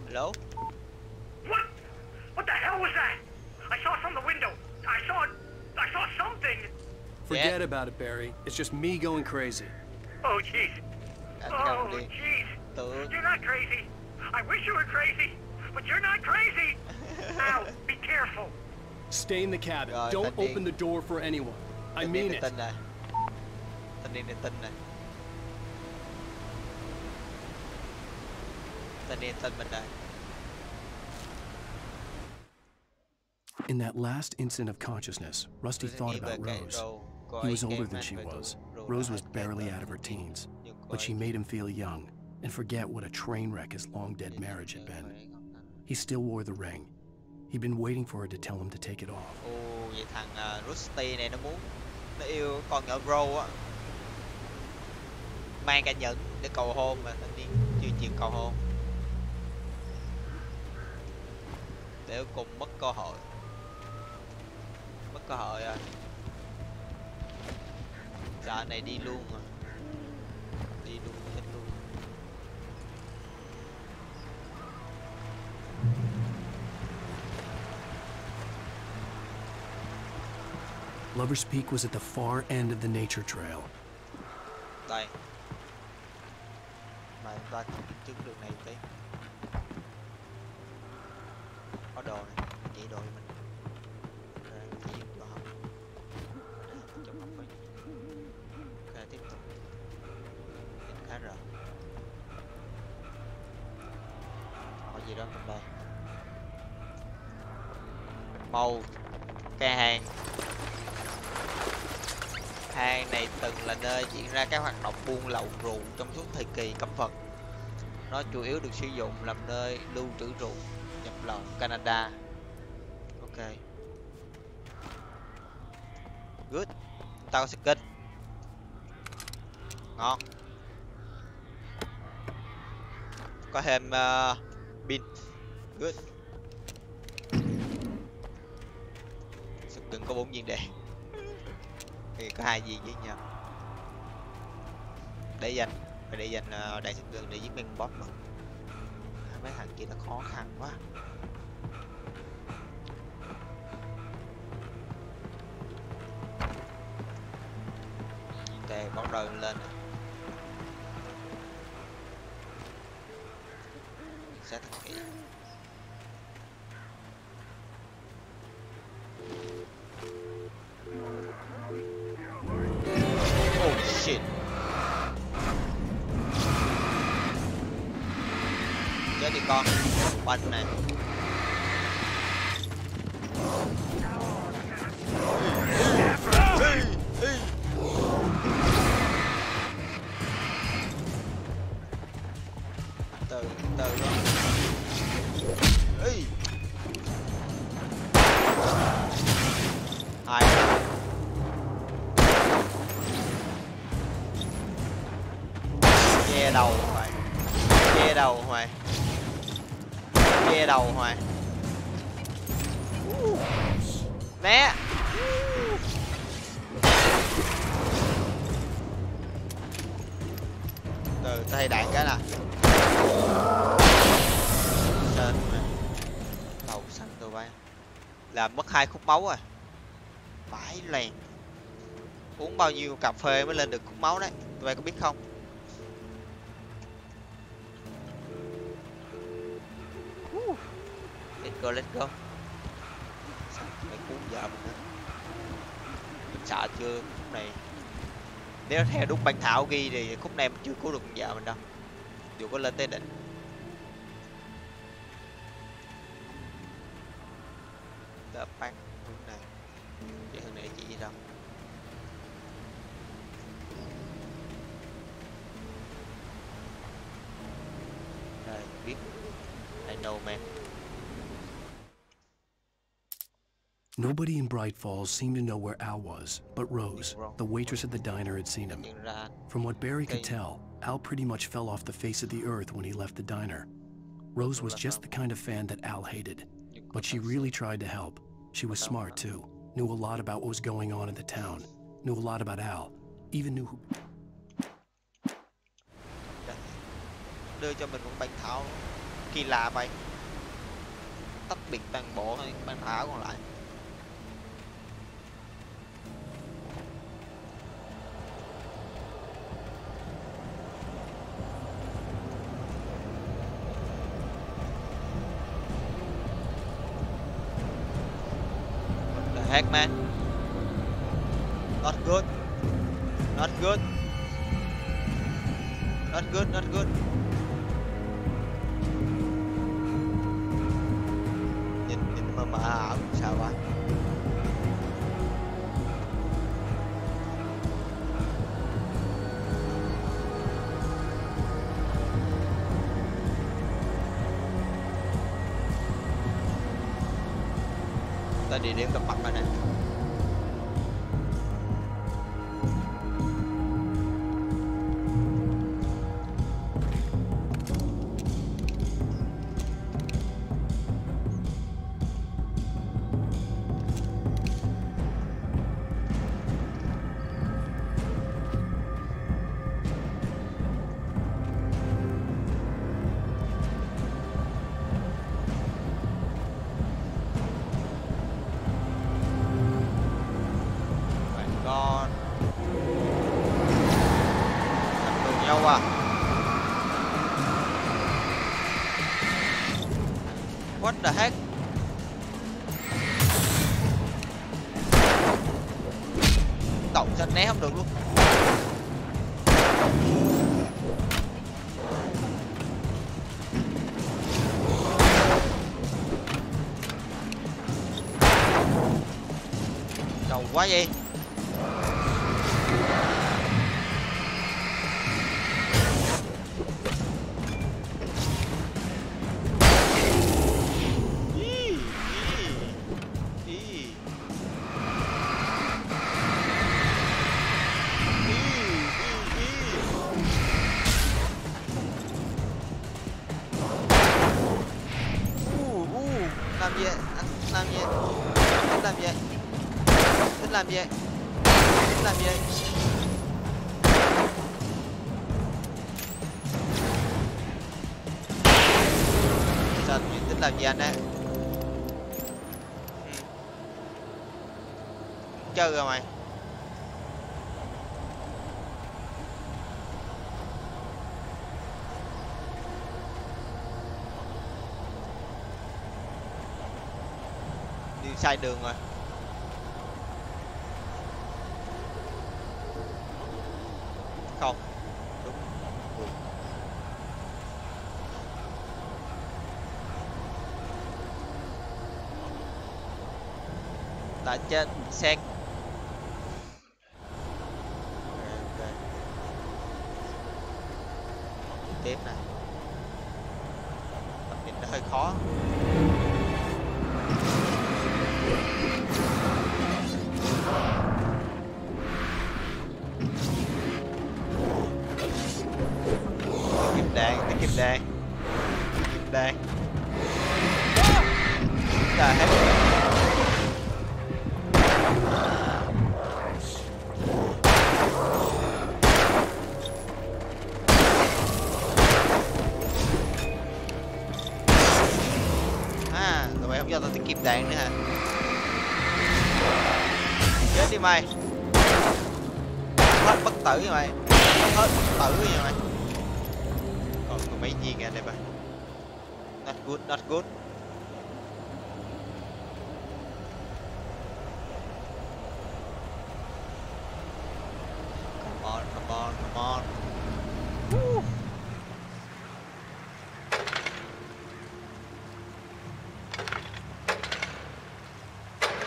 Hello? What the hell was that? I saw it from the window. I saw something. Forget about it, Barry. It's just me going crazy. Oh, jeez. Oh, jeez. You're not crazy. I wish you were crazy, but you're not crazy. Now, be careful. Stay in the cabin. Don't open the door for anyone. I mean it. Thanh niên này tin này. Thanh niên tin mình đây. In that last instant of consciousness, Rusty thought about Rose. He was older than she was. Rose was barely out of her teens, but she made him feel young and forget what a train wreck his long-dead marriage had been. He still wore the ring. He'd been waiting for her to tell him to take it off. Ồ, vậy thằng Rusty này nó yêu con nhỏ Rose á. Mang cả nhẫn để cầu hôn mà thanh niên chưa chịu cầu hôn. Để cùng mất cơ hội. Mất cơ hội rồi. Giờ này đi luôn rồi. Đi luôn, chết luôn. Lover's Peak was at the far end of the nature trail. Đây. Mà chúng ta kiểm chứng đường này tí. Có đồ này, chỉ đồ cho mình. Chỉ đồ học. Trong học ấy. Ok, tiếp tục. Nhìn khá rõ. Có gì đó trong đây. Màu. Cái hang. Hang này từng là nơi diễn ra các hoạt động buôn lậu rượu trong suốt thời kỳ cấm vận. Nó chủ yếu được sử dụng làm nơi lưu trữ rượu nhập lậu Canada. Ok. Good. Chúng ta có skin. Ngon. Có thêm pin. Good. Skin có 4 viên đạn. Thì có 2 viên với nhau. Để dành đạn súng gừng để giết mấy con boss mà. Mấy thằng kia là khó khăn quá. Ok, bắt đầu lên này. Sẽ thật kỹ. Oh shit. Chết đi con. Banh này. Từ đó. Hai. Che đầu hoài. Che đầu hoài. Che đầu hoài. Né. Từ thay đạn cái nè. Trên đầu xanh tụi bay. Làm mất 2 khúc máu rồi. Vãi lèn. Uống bao nhiêu cà phê mới lên được khúc máu đấy. Tụi bay có biết không? let's go. Mày cứu vợ mình nữa. Mình sợ chưa khúc này. Nếu theo đúng ban thảo ghi thì khúc này mình chưa cứu được vợ mình đâu. Dù có lên tới đỉnh. Đỡ bắn hướng này. Để hướng này chỉ gì đâu. Đây, biết. I know, man. Nobody in Bright Falls seemed to know where Al was, but Rose, the waitress at the diner, had seen him. From what Barry could tell, Al pretty much fell off the face of the earth when he left the diner. Rose was just the kind of fan that Al hated, but she really tried to help. She was smart too, knew a lot about what was going on in the town, knew a lot about Al, even knew who... Đưa cho mình một bánh thảo kỳ lạ vậy. Tách biệt toàn bộ bánh thảo còn lại. What the heck, man? Not good. Not good. Not good, not good. Nhìn mà ảo sao quá. Ta địa điểm gặp mặt rồi nè. What the heck? Tổng chân né không được luôn. Đầu quá gì? Làm gì? Làm gì? Sao tính làm gì anh á? Chơi rồi mày. Đi sai đường rồi. Không đúng. Tại trên xe tiếp này tầm nhìn nó hơi khó. Kim đàn là hết. Tụi mày không cho tao tiết kiệm đạn nữa hả? Chết đi mày. Hết bất tử rồi mày. Hết bất tử rồi mày. Còn mấy viên ở đây mày. Not good, not good. on.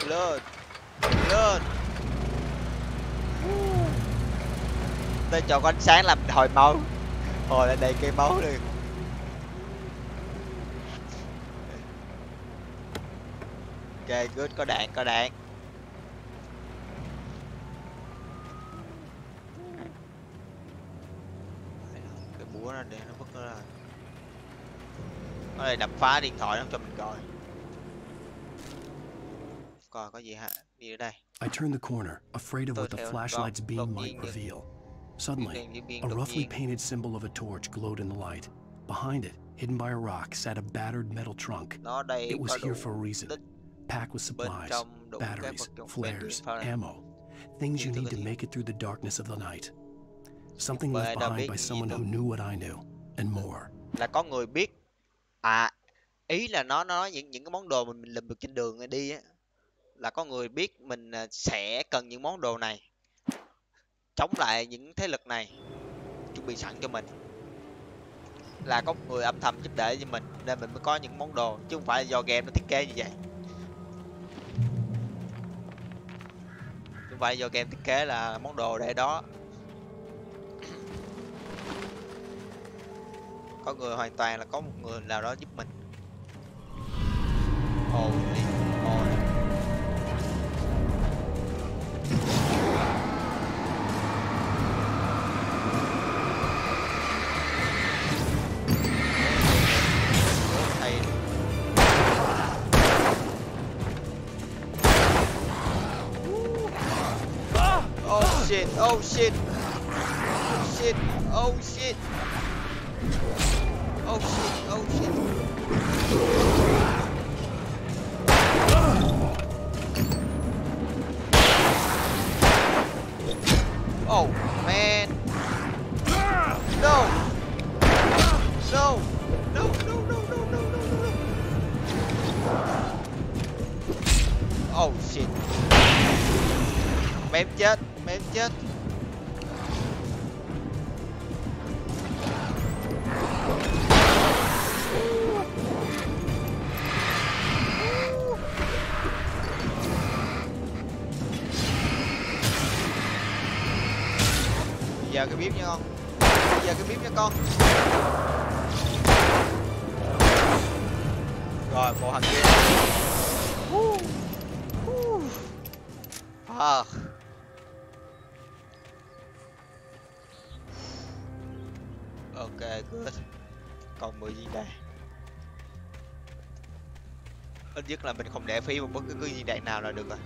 Lên. Lên. Tôi chọn ánh sáng làm hồi máu. Hồi lại đầy cây máu liền. Ok, good, có đạn, có đạn. Cái búa nó để nó vứt nó ra. Nó đây đập phá điện thoại nó cho mình coi. Coi có gì hả? Gì ở đây? I turned the corner, afraid of what the flashlight's beam might reveal. Suddenly, a roughly painted symbol of a torch glowed in the light. Behind it, hidden by a rock, sat a battered metal trunk. It was here for a reason. Packed with supplies, batteries, flares, ammo. Things you need to make it through the darkness of the night. Something left behind by someone who knew what I knew, and more. Là có người biết. À, ý là nó nói những cái món đồ mình lượm được trên đường đi á. Là có người biết mình sẽ cần những món đồ này. Chống lại những thế lực này. Chuẩn bị sẵn cho mình. Là có một người âm thầm giúp đỡ cho mình. Nên mình mới có những món đồ. Chứ không phải là do game nó thiết kế như vậy. Chứ không phải do game thiết kế là món đồ để đó. Có người hoàn toàn là có một người nào đó giúp mình. Holy moly. Oh shit, oh shit. Oh shit, oh shit. Oh shit, oh shit. Oh man. No. No. No, no, no, no, no, no, no. Oh shit. Mém chết, mém chết. Giờ cái bếp nha con. Giờ cái bếp nha con. Rồi một thằng kia. À. Ok, good. Còn 10 viên đạn. Ít nhất là mình không để phí một bất cứ viên đạn nào là được rồi.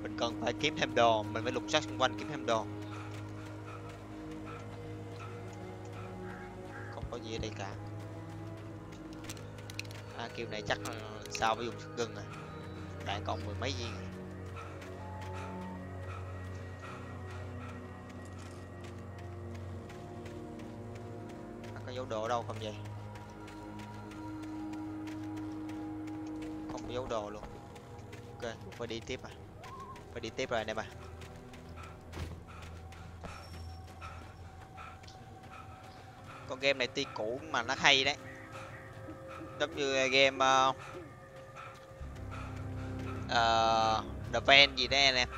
Mình cần phải kiếm thêm đồ, mình phải lục soát xung quanh kiếm thêm đồ. Không có gì ở đây cả. À, kiểu này chắc là sao phải dùng sức gừng rồi. Đạn còn 10 mấy viên. Có dấu đồ đâu không vậy? Không có dấu đồ luôn. Ok, phải đi tiếp à. Phải đi tiếp rồi anh em à. Con game này tuy cũ mà nó hay đấy. Giống như game NHÄN gì đấy anh em.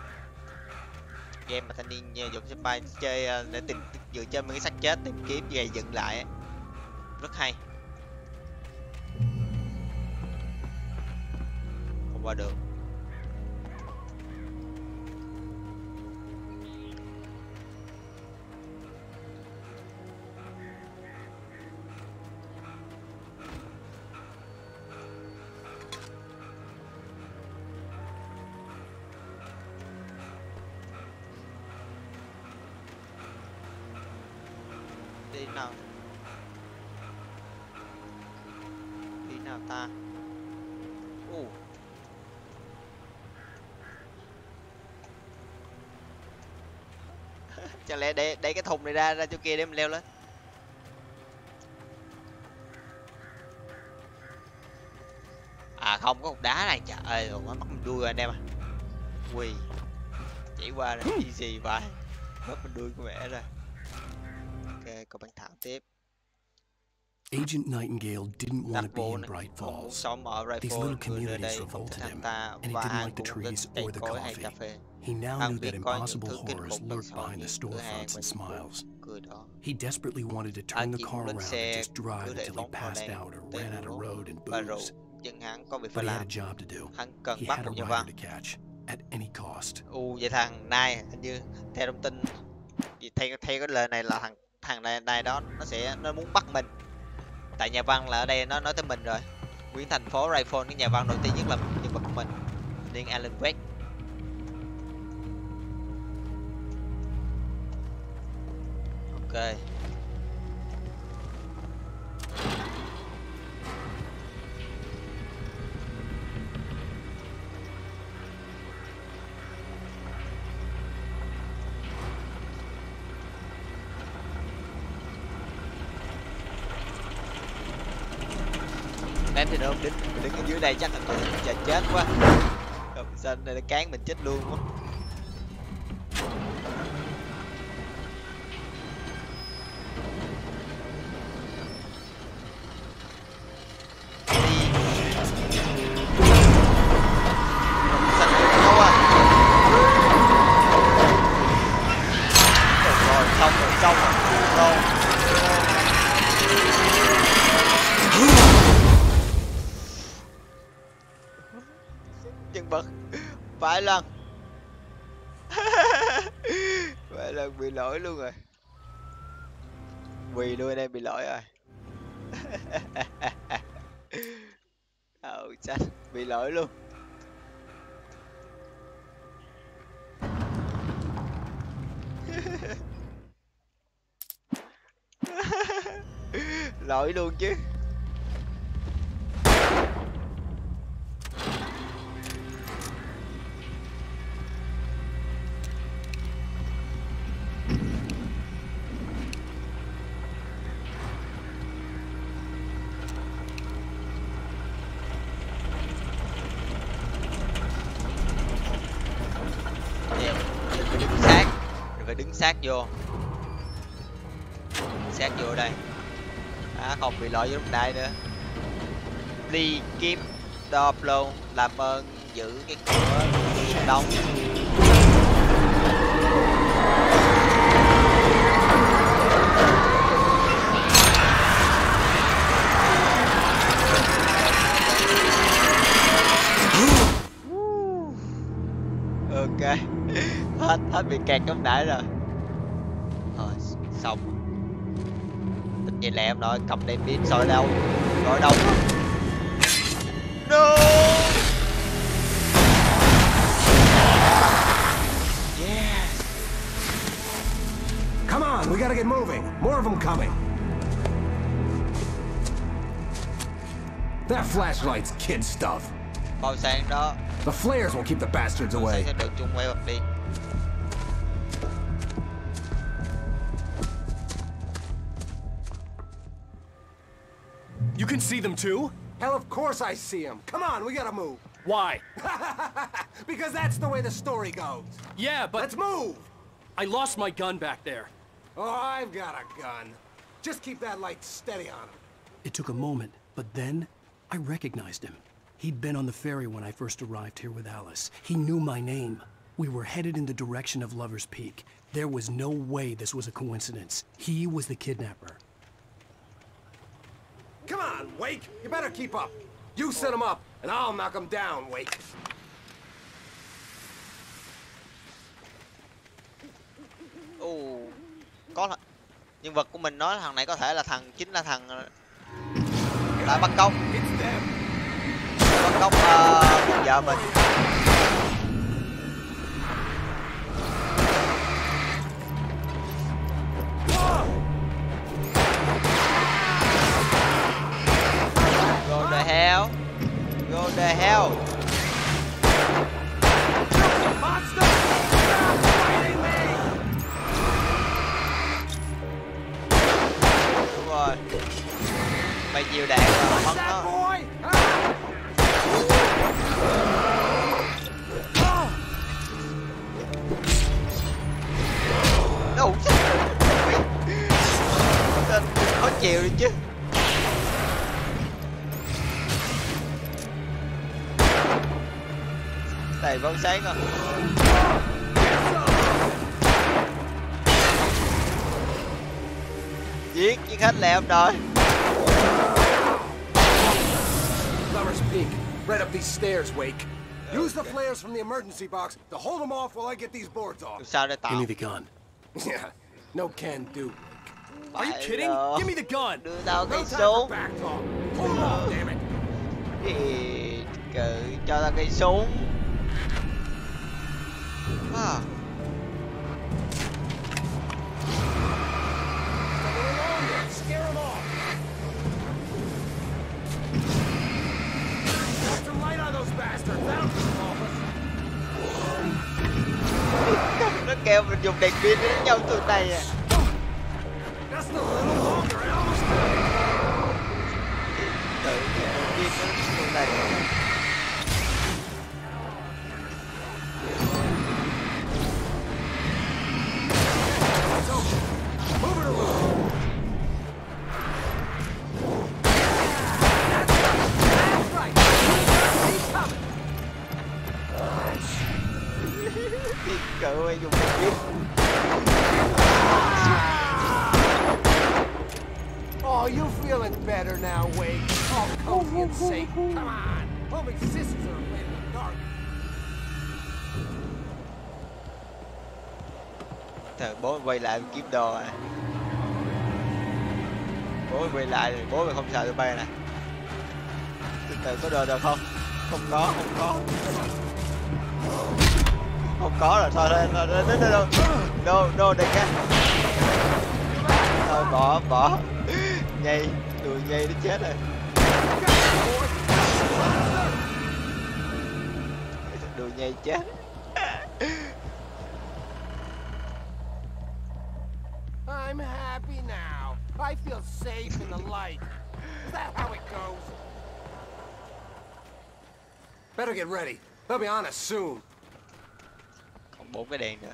Game mà thanh niên dùng spy chơi để tìm dựa trên mấy cái xác chết tìm kiếm gây dựng lại ấy. Rất hay. Không qua được. Đi nào. Đi nào ta. Chẳng lẽ để cái thùng này ra chỗ kia để mình leo lên. À không, có cục đá này, trời ơi, nó mất mình đuôi rồi anh em à. Quỳ chỉ qua này, easy vậy, mất mình đuôi của mẹ rồi. Ok, còn bạn thảo tiếp. Agent Nightingale didn't want to be in Bright Falls. These little communities revolted him, and he didn't like the trees or the coffee. He now knew that impossible horrors lurked behind the storefronts and smiles. He desperately wanted to turn the car around and just drive until he passed out or ran out of road and booze. But he had a job to do. He had a rider to catch at any cost. Vậy thằng này hình như theo thông tin, theo cái lời này là thằng này đó nó muốn bắt mình. Tại nhà văn là ở đây nó nói tới mình rồi. Quyển thành phố Rayphone, cái nhà văn nổi tiếng nhất là nhân vật của mình, nên Alan Wake. Ok. Ném thì đâu đứng ở dưới đây chắc là giờ chết quá. Cầm xanh này nó cán mình chết luôn quá. Phải lần phải lần bị lỗi luôn rồi, quỳ luôn đây, bị lỗi rồi. Chết, bị lỗi luôn. Lỗi luôn chứ. Sát vô, sát vô đây. Không bị lỗi với lúc nãy nữa. Please keep door closed, làm ơn giữ cái cửa đóng. Ok. Hết bị kẹt lúc nãy rồi. Xong. Tính vậy là em nói cầm đem pin soi đâu. Rồi đâu. No. Yes. Come on, we gotta get moving. More of them coming. That flashlight's kid stuff. Màu xanh đó. The flares will keep the bastards away. Sẽ được chung quay đi. You can see them too? Hell, of course I see them. Come on, we gotta move. Why? Because that's the way the story goes. Yeah, but... Let's move! I lost my gun back there. Oh, I've got a gun. Just keep that light steady on him. It took a moment, but then I recognized him. He'd been on the ferry when I first arrived here with Alice. He knew my name. We were headed in the direction of Lover's Peak. There was no way this was a coincidence. He was the kidnapper. Come on, Wake! You better keep up. You set him up, and I'll knock him down, Wake. Có nhân vật của mình nói thằng này có thể là chính là thằng đã bắt cóc. Bắt cóc vợ mình. Go the hell. Go the hell. Đúng rồi. Bao nhiêu đạn rồi mất nó. chịu đi chứ. Đầy bóng sáng không? Giết khách lẹ ông nội. Lover's Peak, right up these stairs, Wake. Use the flares from the emergency box to hold them off while I get these boards off. Sao đây Give me the gun. Yeah, no can do. Are you kidding? Give me the gun. Đưa tao cây súng. Hold on, damn it. Cự cho tao cây súng. À. Scare them off. Put some light on those bastards. That'll help us. Nó kêu mình dùng đèn pin để đánh nhau tụi này à. Just a little longer, almost there. Tự đèn pin nó tụi này. Move it along. That's right. Keep coming. Cậu ơi dùng đèn pin. Oh, you feeling better now, Wade? All cozy and safe. Come on. Homie sisters are in the dark. Trời, bố quay lại kiếm đồ à. Bố quay lại rồi, bố mày không sợ tụi bay nè. Từ từ có đồ được không? Không có, không có. Không có rồi, thôi thôi, no, đừng á. Thôi bỏ. Nhây, đùi nhây nó chết rồi. Đùi nhây chết. I'm happy now. I feel safe in the light. Is that how it goes? Better get ready. They'll be on us soon. Còn 4 cái đèn nữa.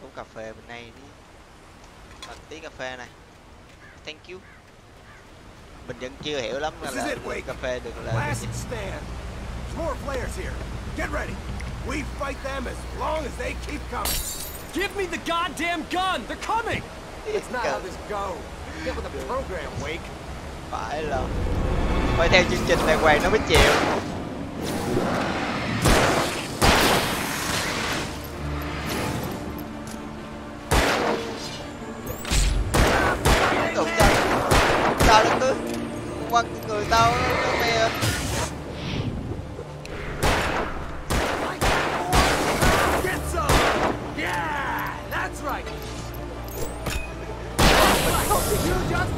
Uống cà phê bên này đi. Một tí cà phê này. Thank you. Mình vẫn chưa hiểu lắm là cà phê được là Last stand. There's more flares here. Get ready. We fight them as long as they keep coming. Give me the goddamn gun! They're coming! It's not how this goes. Get with the program, Wake. Phải là phải theo chương trình này Hoàng nó mới chịu. Tụi sao nó cứ quăng người tao nó mê.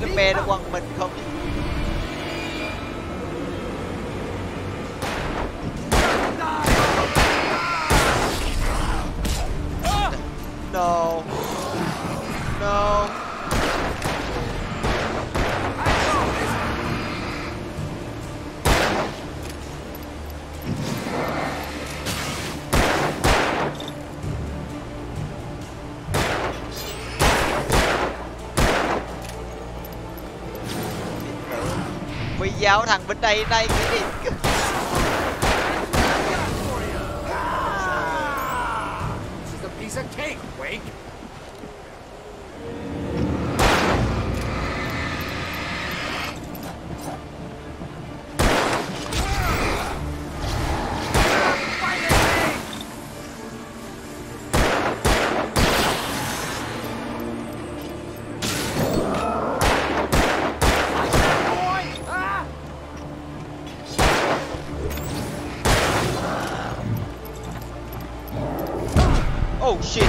Nó mê nó quăng mình không chứ. No. Bị giáo thằng bên đây cái gì? This is a piece of cake, Wake. Oh shit.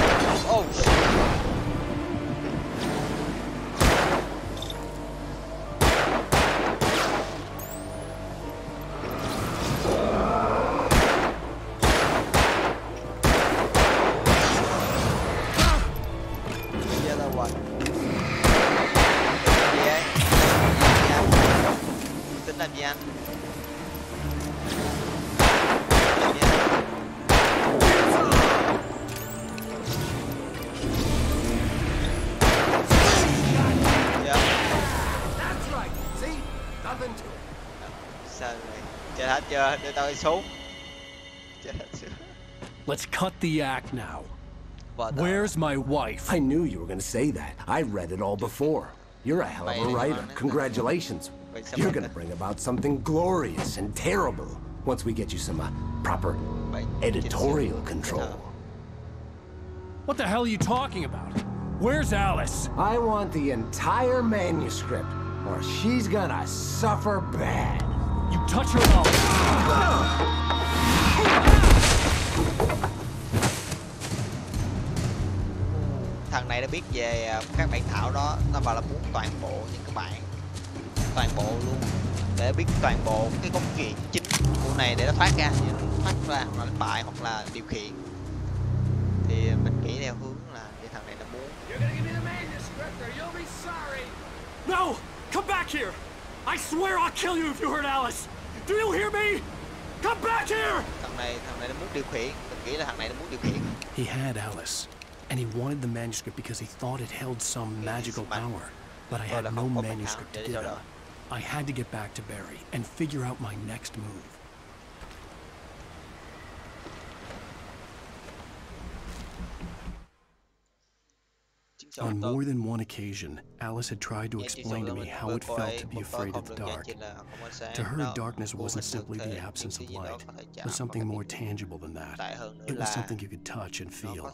Giờ là what? Tính làm gì anh? chưa? Đưa tao đi xuống. Let's cut the act now. Where's my wife? I knew you were going to say that. I read it all before. You're a hell of a writer. Congratulations. You're going to bring about something glorious and terrible once we get you some proper editorial control. What the hell are you talking about? Where's Alice? I want the entire manuscript, or she's gonna suffer bad. You touch her mouth. Thằng này đã biết về các bản thảo đó, nó bảo là muốn toàn bộ những cái bản, toàn bộ luôn, để biết toàn bộ cái công chuyện chính của này để nó thoát ra hoặc là đánh bại hoặc là điều khiển. Thì mình nghĩ theo hướng là cái thằng này nó muốn. No, come back here! I swear I'll kill you if you hurt Alice. Do you hear me? Come back here! Thằng này nó muốn điều khiển. Mình nghĩ là thằng này nó muốn điều khiển. He had Alice, and he wanted the manuscript because he thought it held some magical power. But I had no manuscript to give him. I had to get back to Barry and figure out my next move. On more than one occasion, Alice had tried to explain to me how it felt to be afraid of the dark. To her, darkness wasn't simply the absence of light, but something more tangible than that. It was something you could touch and feel.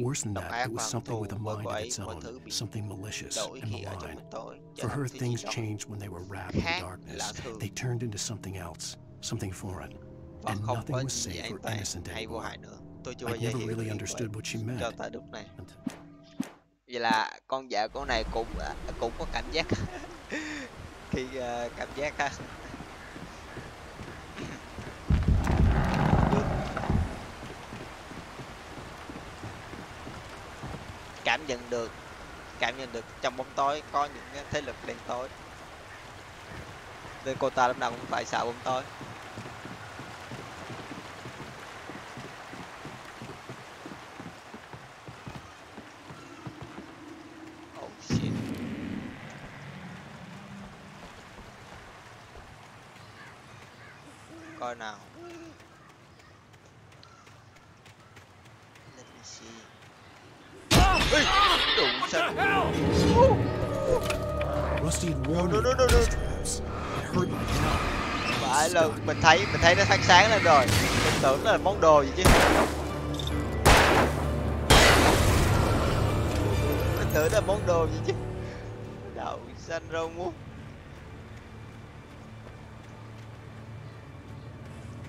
Worse than that, it was something with a mind of its own, something malicious and malign. For her, things changed when they were wrapped in darkness. They turned into something else, something foreign. And nothing was safe or innocent anymore. I never really understood what she meant. Vậy là con vợ của này cũng có cảm giác khi cảm giác ha. Cảm nhận được trong bóng tối có những cái thế lực đen tối. Nên cô ta lúc nào cũng phải sợ bóng tối. Coi nào. Let me see. Đủ xanh. Rusty had warned me about these traps. It hurt my hell. Phải là mình thấy nó phát sáng lên rồi. Mình tưởng nó là món đồ gì chứ. Mình tưởng nó là món đồ gì chứ. Đậu xanh rau muống.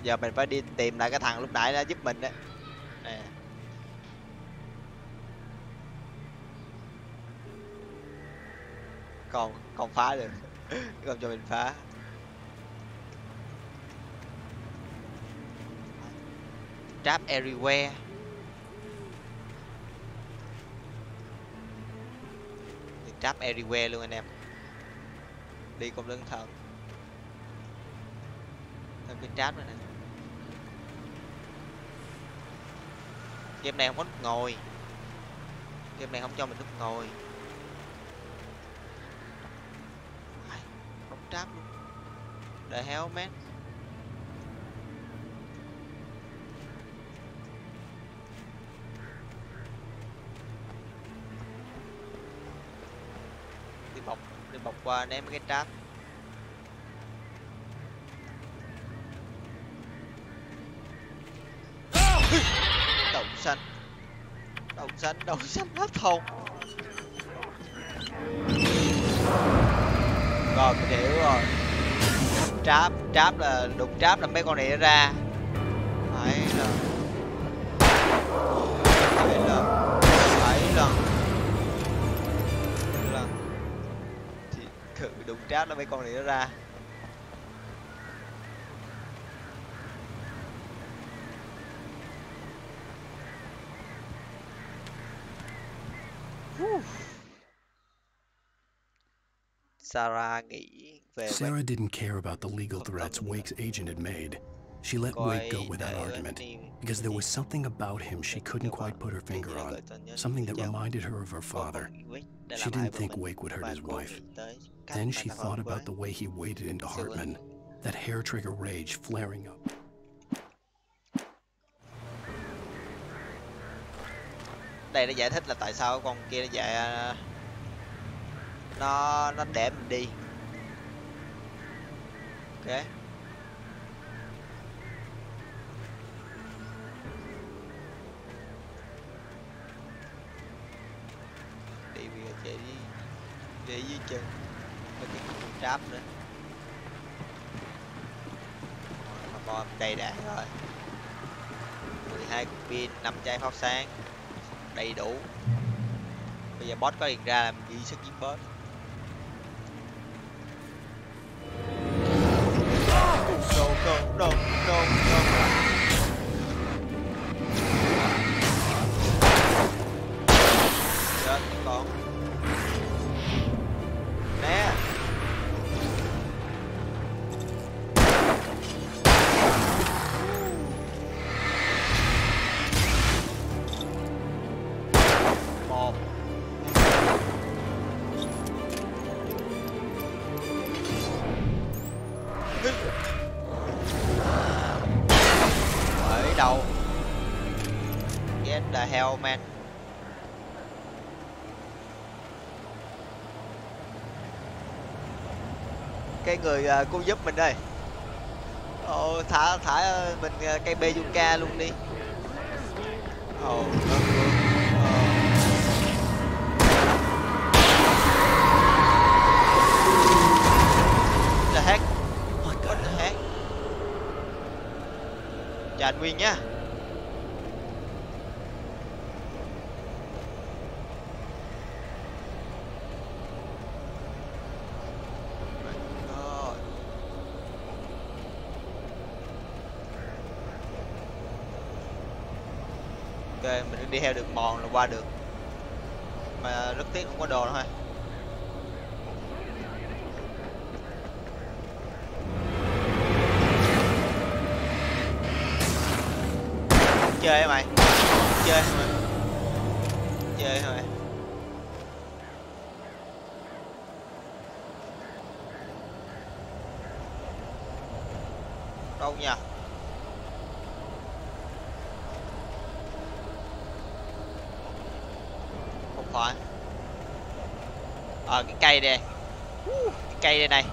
Giờ mình phải đi tìm lại cái thằng lúc nãy đã giúp mình đấy. Nè. Còn phá được. Không cho mình phá. Trap everywhere. Trap everywhere luôn anh em. Đi cùng lưng thần. Thêm cái trap nữa nè. Game này không có nút ngồi. Game này không cho mình nút ngồi. Không trap luôn. The hell man. Đi bọc qua ném cái trap. Đậu xanh hết hồn. Rồi mình hiểu rồi. Trap là đụng trap là mấy con này nó ra. Phải lần thì thử đụng trap là mấy con này nó ra. Sarah nghĩ về Sarah didn't care about the legal threats Wake's agent had made. She let Wake go without argument because there was something about him she couldn't quite put her finger on, something that reminded her of her father. She didn't think Wake would hurt his wife. Then she thought about the way he waded into Hartman. that hair trigger rage flaring up. Đây nó giải thích là tại sao con kia nó chạy nó để mình đi. Ok. Đi bây giờ chạy đi dưới chân mấy cái trap nữa. Bom đầy đạn rồi. 12 cục pin, 5 chai pháo sáng. Đầy đủ. Bây giờ boss có hiện ra là mình đi sức chiến boss. No. Chết con. Nè. Một. Ở đầu. Get the hell man. Cái người cứu giúp mình đây. Thả mình cây bazooka luôn đi. The heck? What the heck? Chào anh Nguyên nhá. Ok, mình đi theo đường mòn là qua được. Mà rất tiếc không có đồ thôi. Chơi hả mày? Chơi hả mày? Chơi hả mày? Đâu nha? Không phải. Cái cây đây. Cái cây đây này.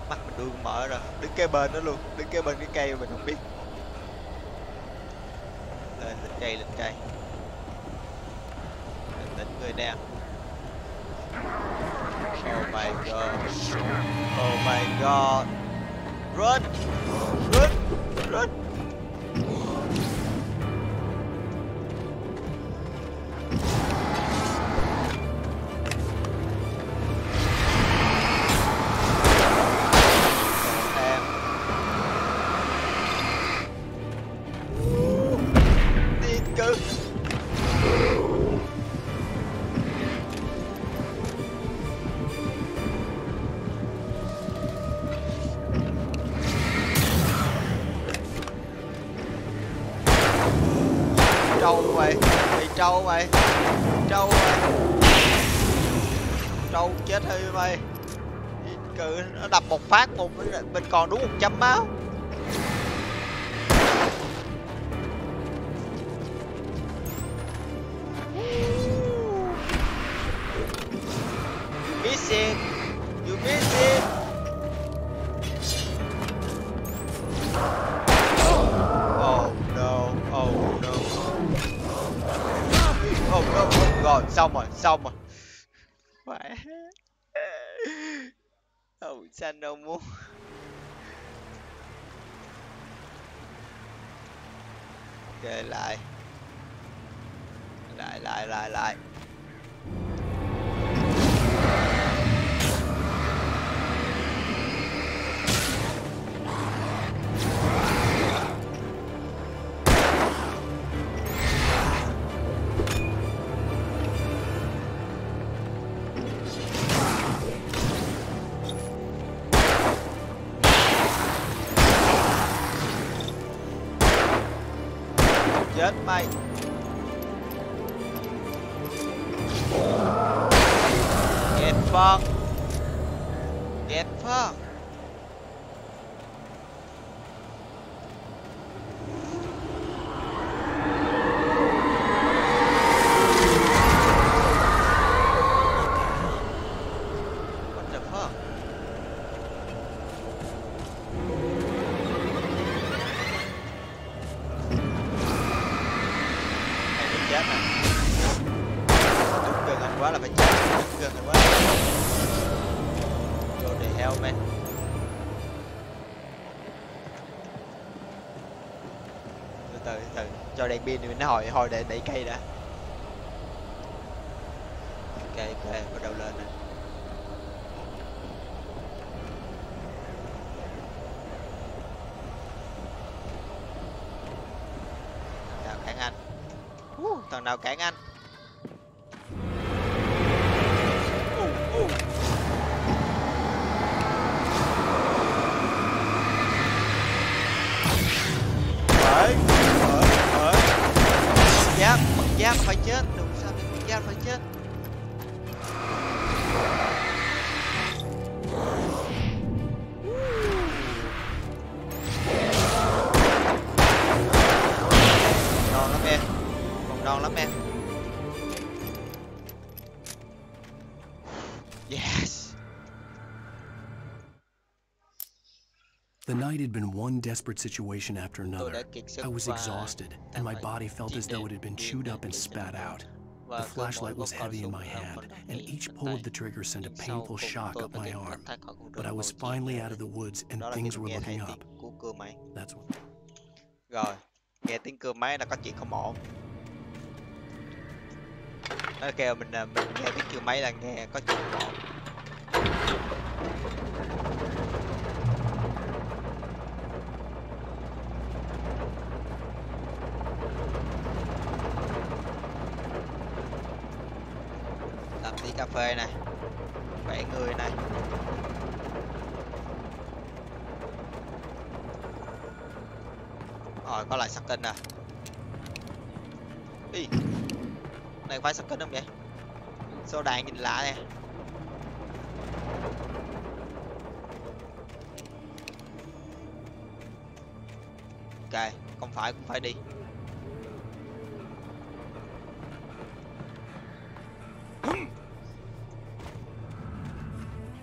Mắt mình đường mở rồi. Đứng kế bên đó luôn. Đứng kế bên cái cây mình không biết. Lên cây. Tỉnh người đang. Oh my god. Run. Trâu chết hơi mày. Cự nó đập một phát mình còn đúng 100 máu. Miss it. You miss it. Oh no. Oh god, xong rồi. Phải. Xanh đâu muốn. Ok, lại. Chết mày. Get fucked. chết nè. Chút gần anh quá là phải chết. Chút gần anh quá. Go the hell man. Từ từ cho đèn pin thì mình nó hồi để đẩy cây đã. Ok bắt đầu lên nè. Thằng nào cản anh? Thằng nào cản anh? Mất giáp phải chết, đừng sao để mất giáp phải chết. Non lắm em, còn non lắm em. Yes. The night had been one desperate situation after another. I was exhausted, and my body felt as though it had been chewed up and spat out. The flashlight was heavy in my hand, and each pull of the trigger sent a painful shock up my arm. But I was finally out of the woods, and things were looking up. That's what... Rồi, nghe tiếng cưa máy là có chuyện không ổn. Nó kêu mình nghe tiếng cưa máy là nghe có chuyện không ổn. Cà phê này, khỏe người này. Rồi có lại sạc kênh à. Ý, này phải sạc kênh không vậy? Số đạn nhìn lạ nè. Ok, không phải cũng phải đi.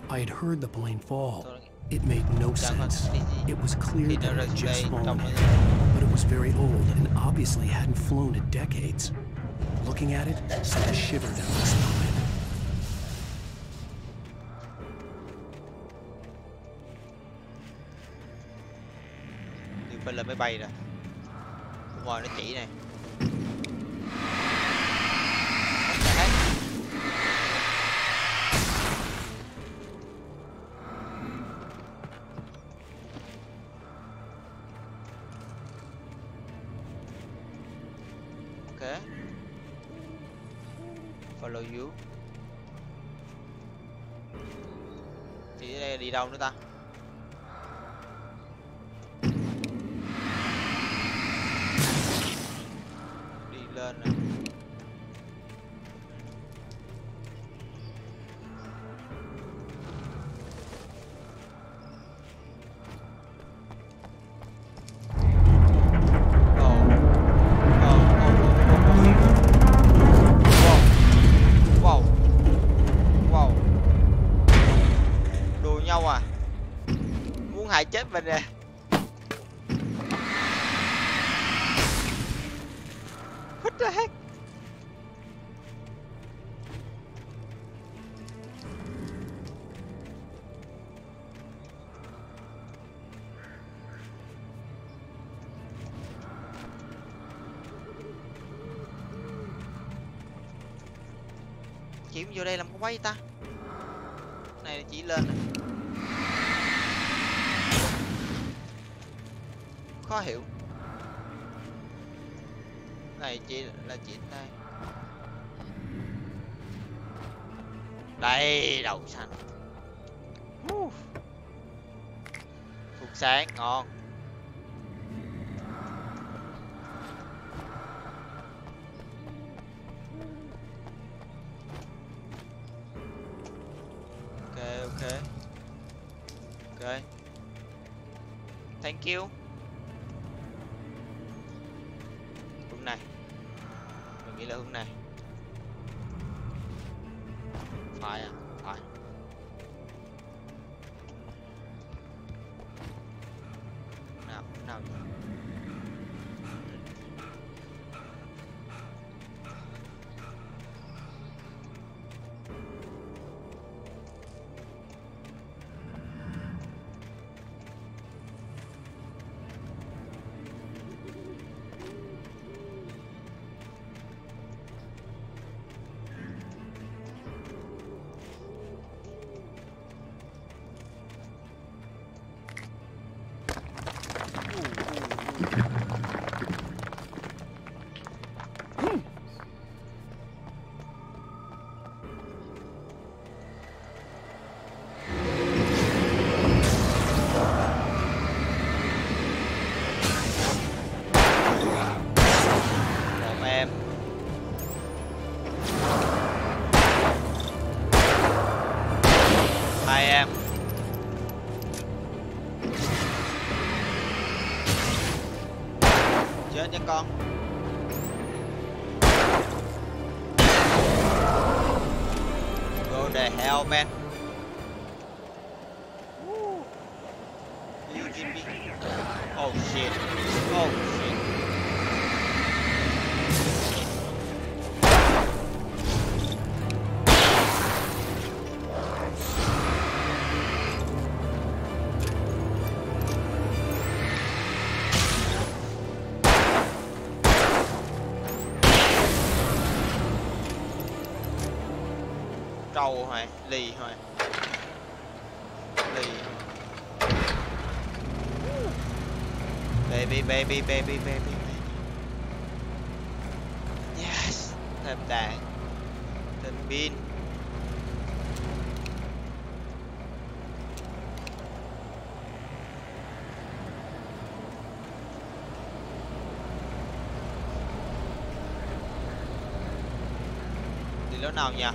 I had heard the plane fall. It made no sense. It was clear that it had just fallen in, but it was very old and obviously hadn't flown in decades. Looking at it sent a shiver down my spine. Điều phải lên máy bay rồi. Đúng rồi, nó chỉ này. Follow you. Thì đây đi đâu nữa ta? Đi lên nè. Hại chết mình nè. What the heck? Chịu vô đây làm cái quái gì ta? Cái này chỉ lên nè. Khó hiểu. Này chỉ là chỉ đây. Đây đậu xanh. Phục sáng ngon. Ok. Thank you. Hướng này. Mình nghĩ là hướng này. Phải à? Phải. Nào nhỉ? nha con. Go the hell man. Oh shit. Oh shit. Trâu thôi, lì thôi. Lì. Baby. Yes. Thêm đạn. Thêm pin. Đi lối nào nhỉ?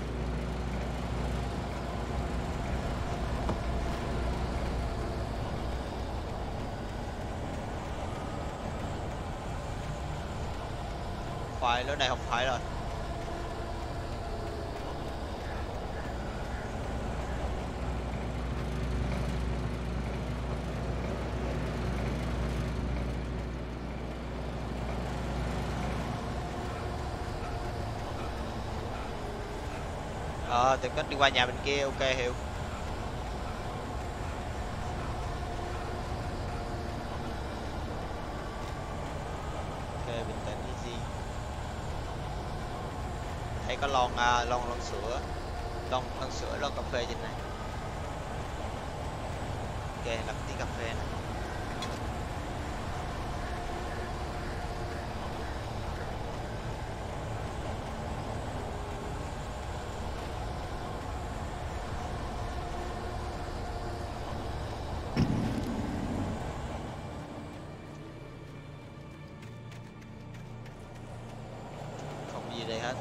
Phải, lối này không phải rồi. Tìm cách đi qua nhà bên kia, ok hiểu. Ok, bình tĩnh easy. Thấy có lon sữa, lon sữa, lon cà phê trên này. Ok, làm tí cà phê này. Không gì đây hết.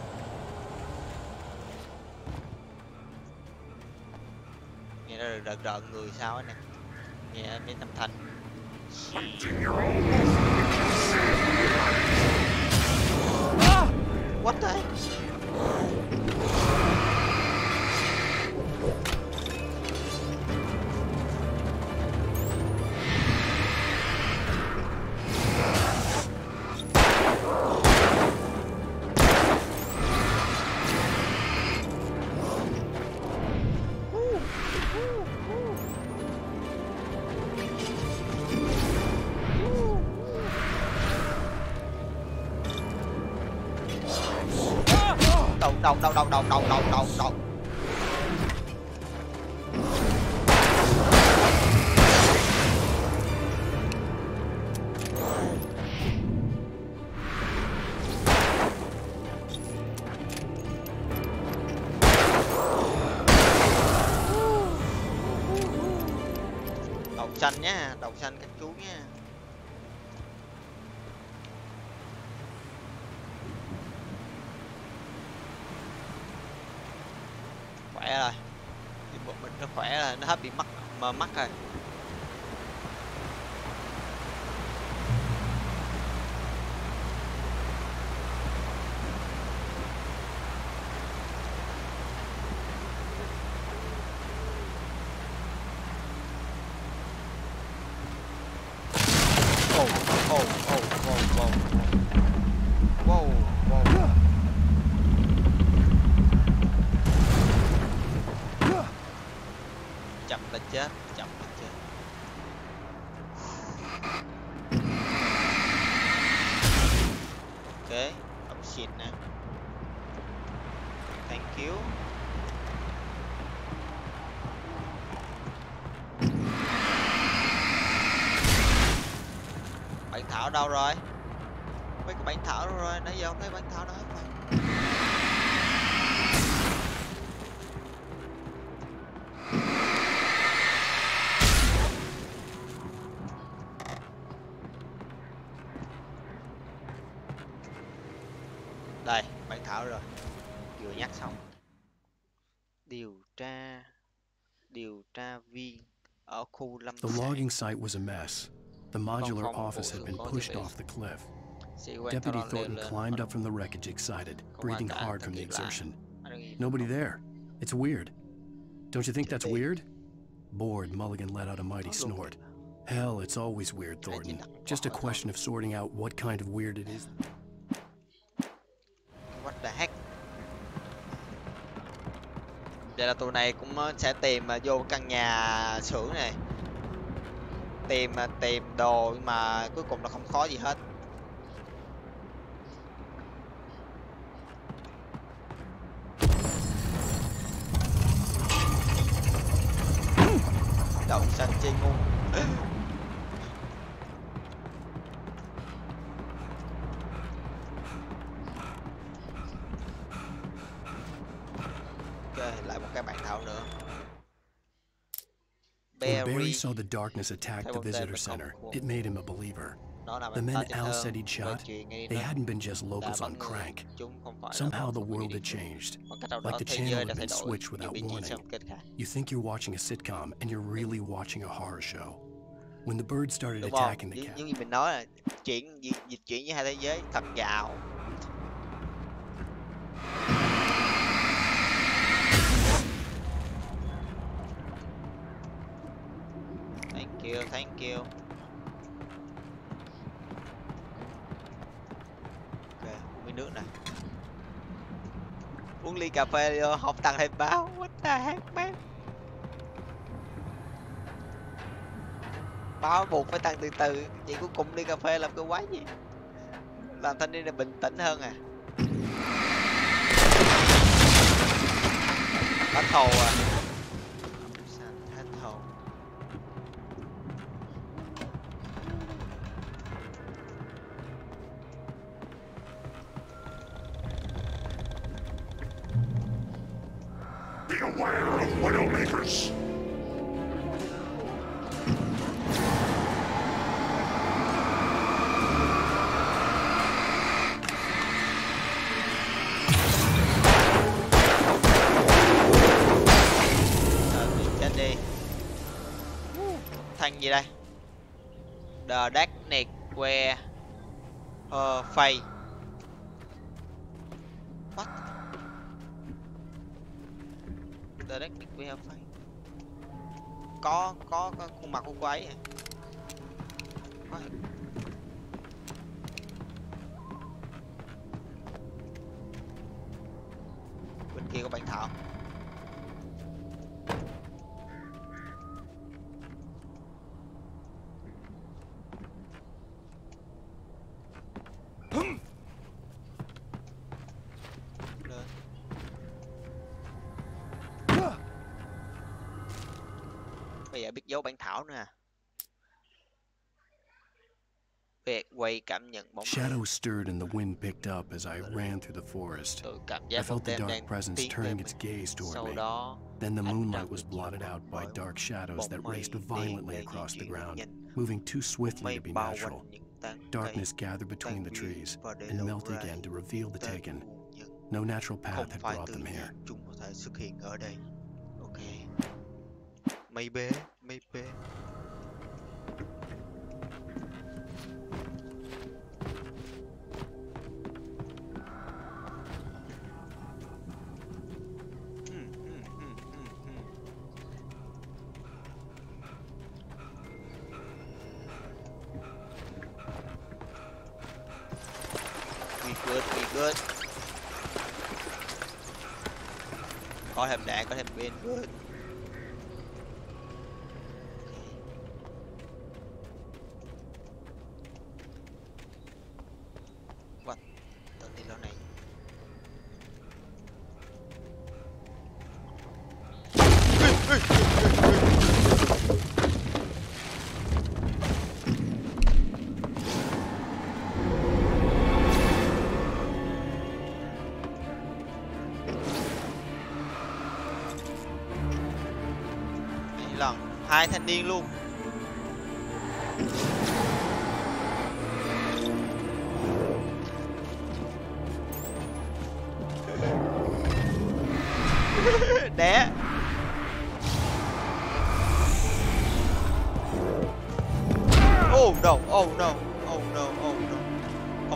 Nghe nó rợn người sao ấy nè. Nghe mấy âm thanh. What the heck? Đầu. Đậu xanh nhá, đậu xanh các chú nhá. Khỏe rồi, thì bộ mình nó khỏe rồi, nó hết bị mờ mắt rồi. Wow. Chậm là chết. Ok, ống xịt nè. Thank you. Bản thảo đâu rồi? Mấy cái bản thảo đâu rồi? Nãy giờ không thấy bản thảo đâu hết rồi. Đây, bản thảo rồi. Vừa nhắc xong. Điều tra viên ở khu lâm The sản. logging site was a mess. The modular office had been pushed off the cliff. Deputy Thornton climbed up from the wreckage excited, breathing hard from the exertion. Nobody there. It's weird. Don't you think that's weird? Bored, Mulligan let out a mighty snort. Hell, it's always weird, Thornton. Just a question of sorting out what kind of weird it is. What the heck? Vậy là tụi này cũng sẽ tìm vô căn nhà xưởng này. Tìm đồ nhưng mà cuối cùng là không khó gì hết. Động xanh trên ngu. Lại một cái bản thảo nữa. Barry saw the darkness attack the visitor center. It made him a believer. The men Al said he'd shot, they hadn't been just locals on crank. Somehow the world had changed, like the channel had been switched without warning. You think you're watching a sitcom, and you're really watching a horror show. When the birds started attacking the Những gì mình nói là dịch chuyển với hai thế giới thật giàu. Thank you. Ok, uống nước này. Uống ly cà phê vô, không tăng thêm báo. What the heck, man? Báo buộc phải tăng từ từ. Vậy cuối cùng ly cà phê làm cái quái gì? Làm thanh niên này bình tĩnh hơn à? Bắt thầu à? Beware of Widowmakers! Chết đi. Thằng gì đây? The DarkRoker Face. What? The DarkRoker Face. Có khuôn mặt của cô ấy. Bên kia có bản thảo. Bây giờ biết dấu bản thảo nữa à. Việc quay cảm nhận bóng. Shadows stirred and the wind picked up as I ran through the forest. I felt the dark presence turning its gaze toward me. Then the moonlight was blotted out by dark shadows that raced violently across the ground, moving too swiftly to be natural. Darkness gathered between the trees and melted again to reveal the taken. No natural path had brought them here. Maybe. We good. Có thêm đạn, có thêm pin. Good. What? Tao đi lâu này. Hai thanh niên luôn. Đẻ. Oh no.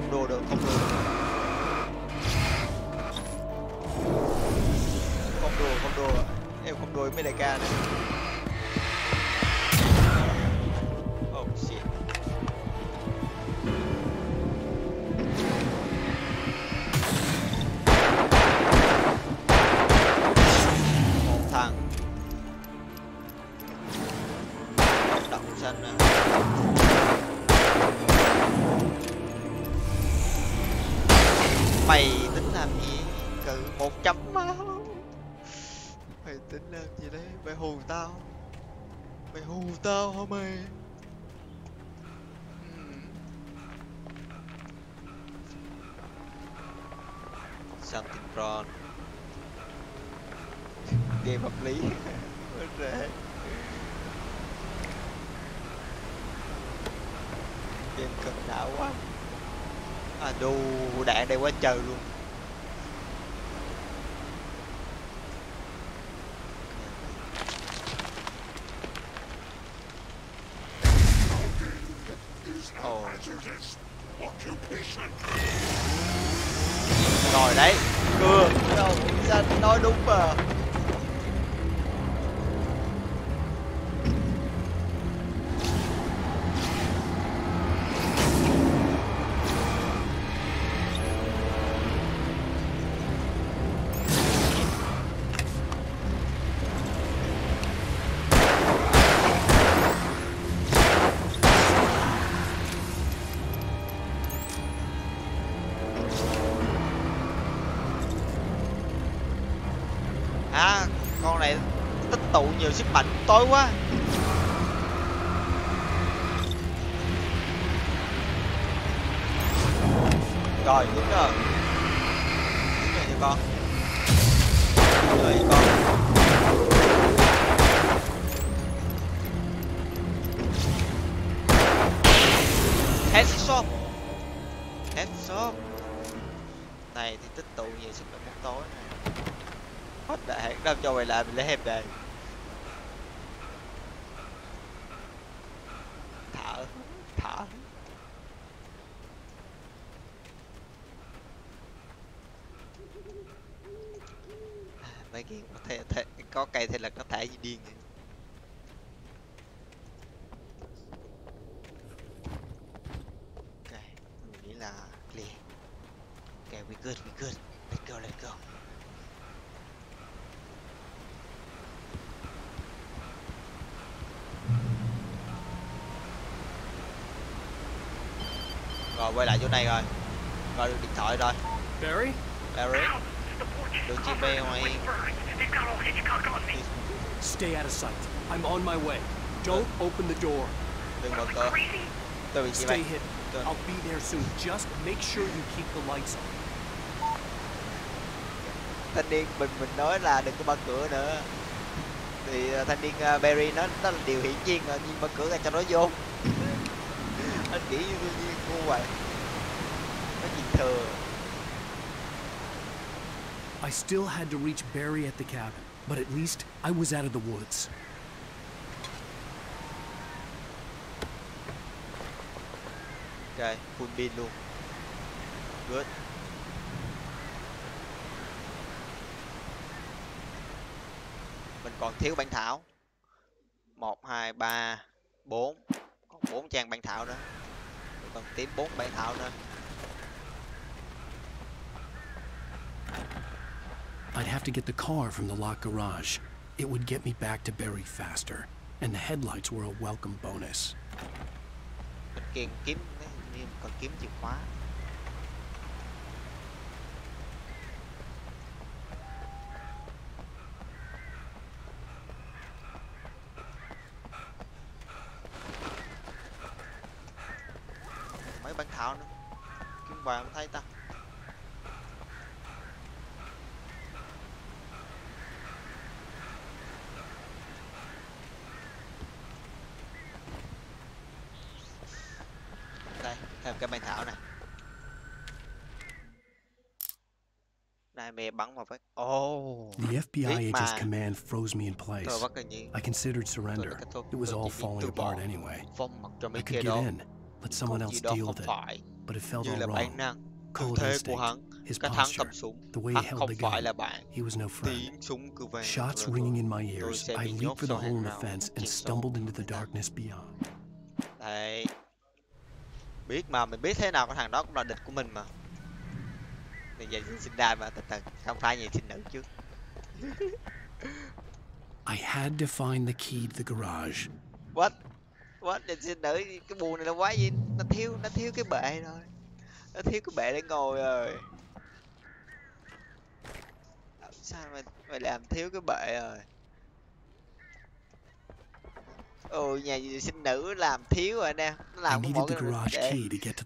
Không đùa được, không đùa được. Không đùa. Em không đùa với đại ca này. Oh shit. Một thằng. Đậu xanh nè. Mày tính làm gì? Cự 100 máu. Mày tính làm gì đấy? Mày hù tao. Mày hù tao hả mày? Something wrong. Game hợp lý. Game cực não quá. À đù đạn đây quá trời luôn. Rồi đấy, cưa đâu ra nói đúng mà. Con này tích tụ nhiều sức mạnh tối quá. Rồi đúng rồi. Đúng rồi con. Đúng rồi con. Headshot. Headshot. Này thì tích tụ nhiều sức mạnh tối này. Hết đại đâu cho mày làm mình lấy hẹp đây. Thở. Mấy cái có cây thì là có thể gì điên vậy. Ok, mình nghĩ là clear. Ok, we good. Let's go. Rồi quay lại chỗ này rồi. Rồi được điện thoại rồi. Barry? Được chi bê ngoài. Stay out of sight. I'm on my way. Don't open the door. Đừng mở cửa. Tôi bị chi Stay hidden. I'll be there soon. Just make sure you keep the lights on. Thanh niên mình nói là đừng có mở cửa nữa. Thì thanh niên Barry nó là điều hiển nhiên rồi, nhưng mở cửa ra cho nó vô. Anh nghĩ như cô vậy. Nó chuyện thừa. I still had to reach Barry at the cabin, but at least I was out of the woods. Ok, full pin luôn. Good. Mình còn thiếu bản thảo. 1, 2, 3, 4. Còn 4 trang bản thảo nữa. Mình còn tìm 4 bản thảo nữa. I'd have to get the car from the locked garage. It would get me back to Barry faster, and the headlights were a welcome bonus. Mình kiếm còn kiếm chìa khóa. Mấy bản thảo nữa. Kiếm vài không thấy ta. Đây, thêm cái bản thảo này. Này mẹ bắn vào vết. Oh. The FBI agent's command froze me in place. I considered surrender. It was all falling apart anyway. I could get in, let someone else deal with it. But it felt all wrong. Cold instinct, his posture, the way he held the gun. He was no friend. Shots ringing in my ears, I leaped for the hole in the fence and stumbled into the darkness beyond. Đấy. Biết mà, mình biết thế nào cái thằng đó cũng là địch của mình mà. Này vậy xin đai mà từ từ, không phải vậy xin nữ chứ. I had to find the key to the garage. What? Vậy xin nữ, cái buồng này là quá gì? Nó thiếu cái bệ rồi. Nó thiếu cái bệ để ngồi rồi. Sao mày làm thiếu cái bệ rồi? Ôi nhà vệ sinh nữ làm thiếu rồi anh em. Nó làm cái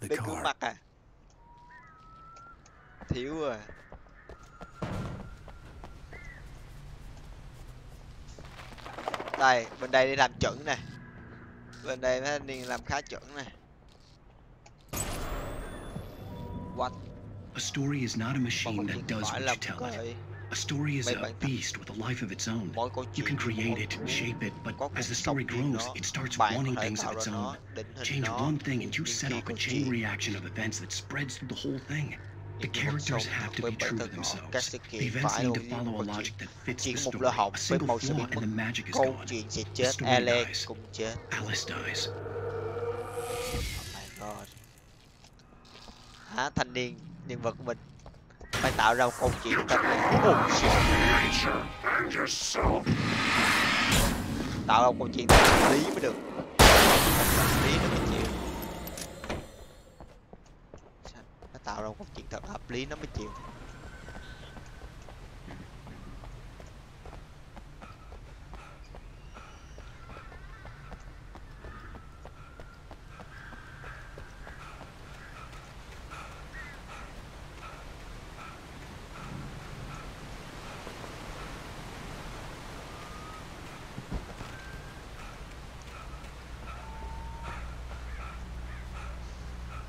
để cửa mặt à. Thiếu rồi. Đây, bên đây đi làm chuẩn nè. Bên đây mấy anh niên làm khá chuẩn nè. What? A story is not a machine that does what you tell it. A story is a beast with a life of its own. You can create it, shape it, but as the story grows, it starts wanting things of its own. Change one thing and you set off a chain reaction of events that spreads through the whole thing. The characters have to be true to themselves. The events need to follow a logic that fits the story. A single flaw and the magic is gone. The story dies. Alice dies. Hả, thanh niên nhân vật của mình phải tạo ra một câu chuyện thật tạo ra một câu chuyện hợp lý mới được, hợp lý nó mới chịu, phải tạo ra một câu chuyện thật hợp lý nó mới chịu.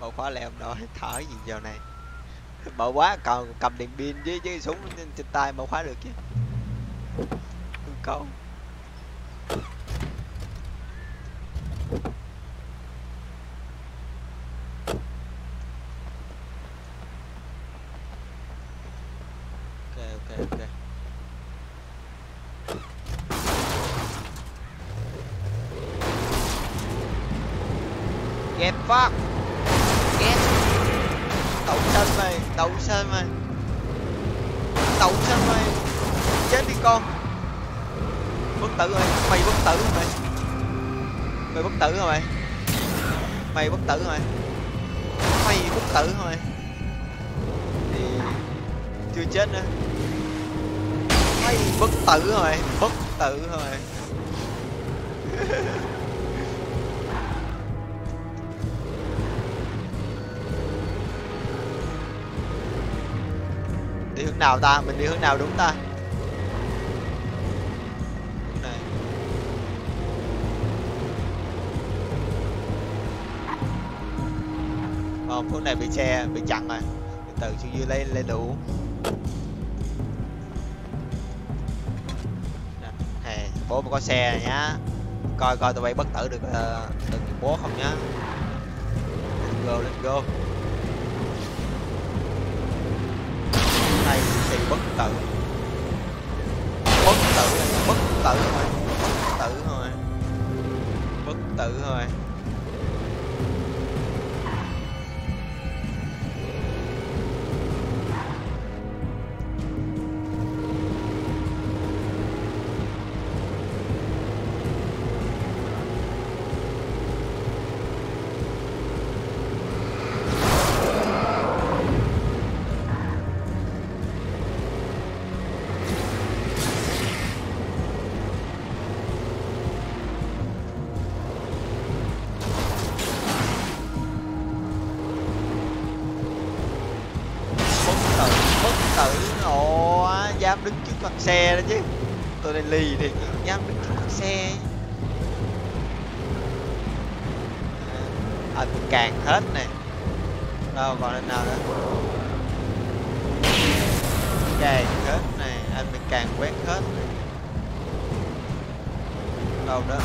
Mở khóa lại ông nói thở gì giờ này, mở quá còn cầm đèn pin với súng trên tay mở khóa được chứ không có. Ok. Get fuck. Đậu sân mày, chết đi con, bất tử rồi, mày bất tử rồi mày bất tử rồi mày bất tử rồi thì chưa chết nữa, mày bất tử rồi đi hướng nào ta? Mình đi hướng nào đúng ta? Hướng này. Hướng này bị xe bị chặn rồi. Từ xuống dưới lấy đủ. Hè, bố mà có xe nhá. Coi tụi bay bất tử được bố không nhá. Let's go. Này thì bất tử thôi. Dám đứng trước mặt xe đó chứ, tôi đây lì thì dám đứng trước mặt xe. Anh bị càng hết này, đâu còn anh nào nữa, càng hết này, anh bị càng quét hết này. Đâu đó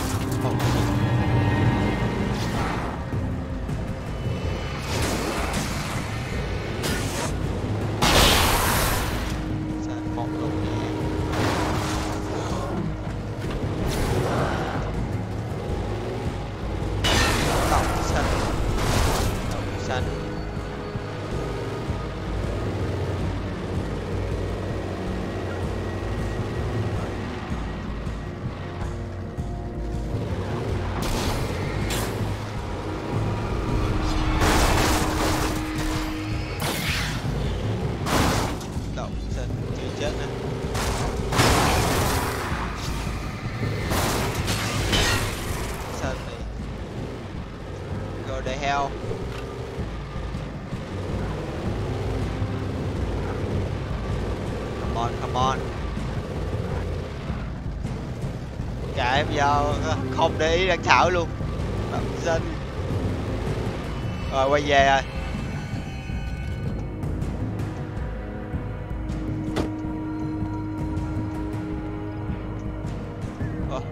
hell? Come on. Kệ, bây giờ không để ý đang chảo luôn. Dân. Rồi quay về rồi.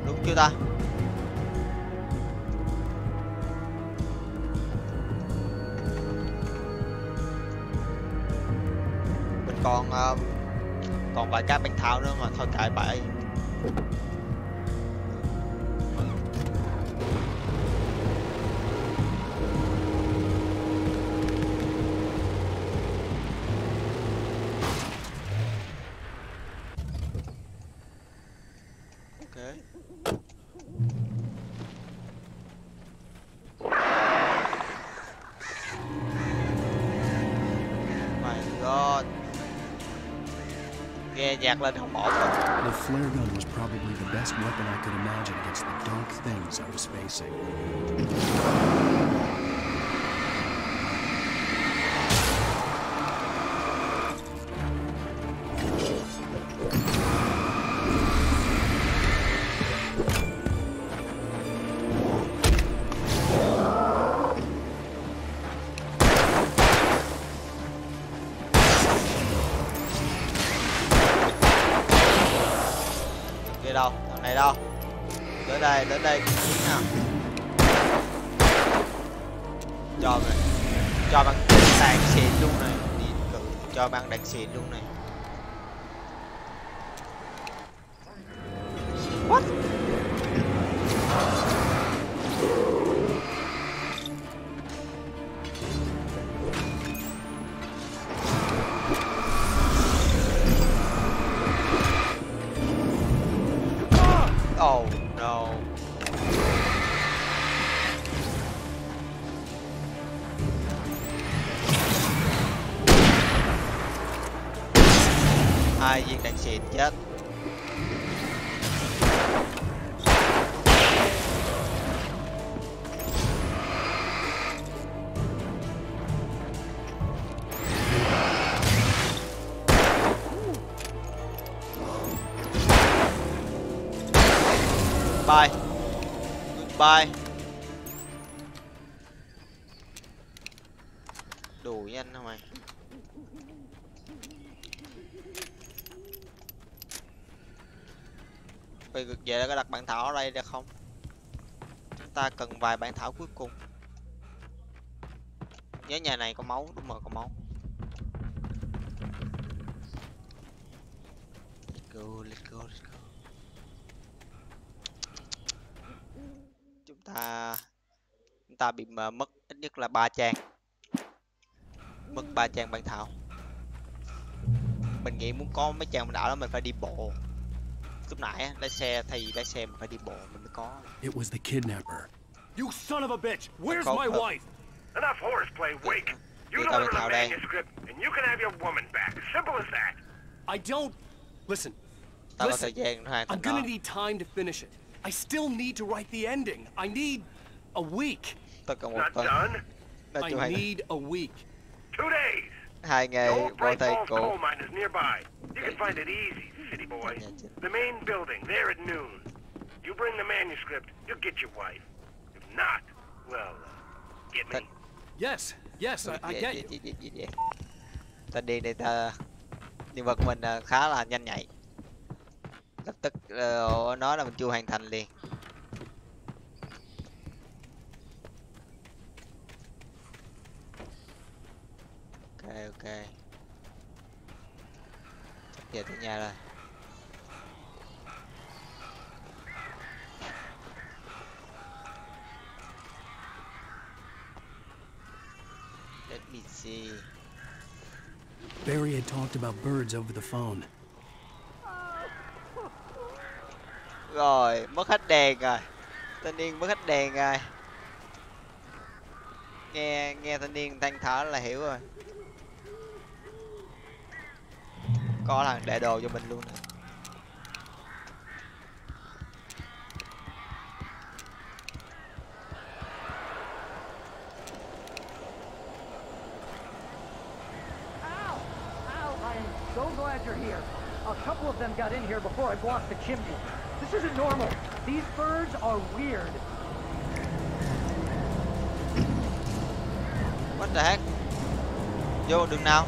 Đúng chưa ta? Mình còn vài cái bánh thao nữa mà thôi kệ bậy. Nhạc lên không ổn. The flare gun was probably the best weapon I could imagine against the dark things I was facing. Đâu, thằng này đâu? Đến đây chiến nào. Cho băng đạn xịn luôn này, cho băng đạn xịn luôn này. What? Oh no. Hai viên đạn xịn chết. Goodbye. Đủ nhanh thôi mày. Bây giờ có đặt bản thảo ở đây được không? Chúng ta cần vài bản thảo cuối cùng. Nhớ nhà này có máu, đúng rồi có máu. Let's go. Chúng ta bị mất ít nhất là 3 trang. Mất 3 trang bản thảo. Mình nghĩ muốn có mấy trang bản thảo đó mình phải đi bộ. Lúc nãy á, lái xe mình phải đi bộ mình mới có. It was the kidnapper. You son of a bitch! Where's my wife? Enough horseplay, Wake. You deliver the manuscript, and you can have your woman back. Simple as that. I don't. Listen. I'm gonna need time to finish it. I still need to write the ending. I need a week. Not done? I need a week. 2 days. 2 ngày. The old Bright Falls coal mine is nearby. You can find it easy, city boy. The main building, there at noon. You bring the manuscript, you'll get your wife. If not, well, get me. Yes, I get you. Ta đi đây nhân vật mình khá là nhanh nhạy. Lập tức nói là mình chưa hoàn thành liền. Ok. Sắp về tới nhà rồi. Let me see. Barry had talked about birds over the phone. Rồi, mất hết đèn rồi. Thanh niên mất hết đèn rồi. Nghe thanh niên than thở là hiểu rồi. Có thằng để đồ cho mình luôn nè. here. A couple of them got in here before I blocked the chimney. This isn't normal. These birds are weird. What the heck? Vô đường nào?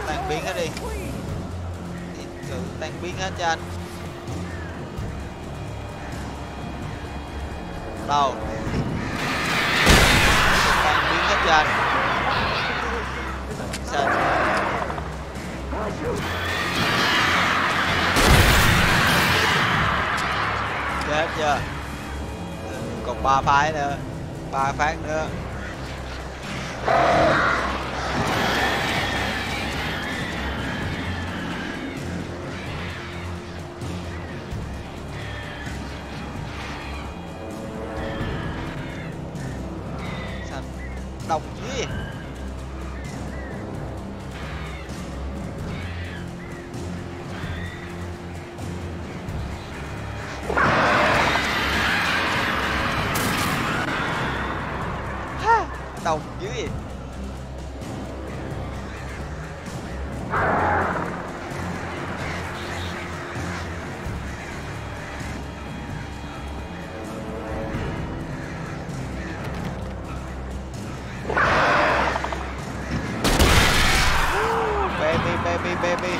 Tan biến hết đi. Thử tan biến hết cho anh. Đâu? Tan biến hết cho anh. Sao? Chết chưa? Còn 3 phái nữa, 3 phát nữa. Sao đông chứ? Đông dữ vậy. Baby.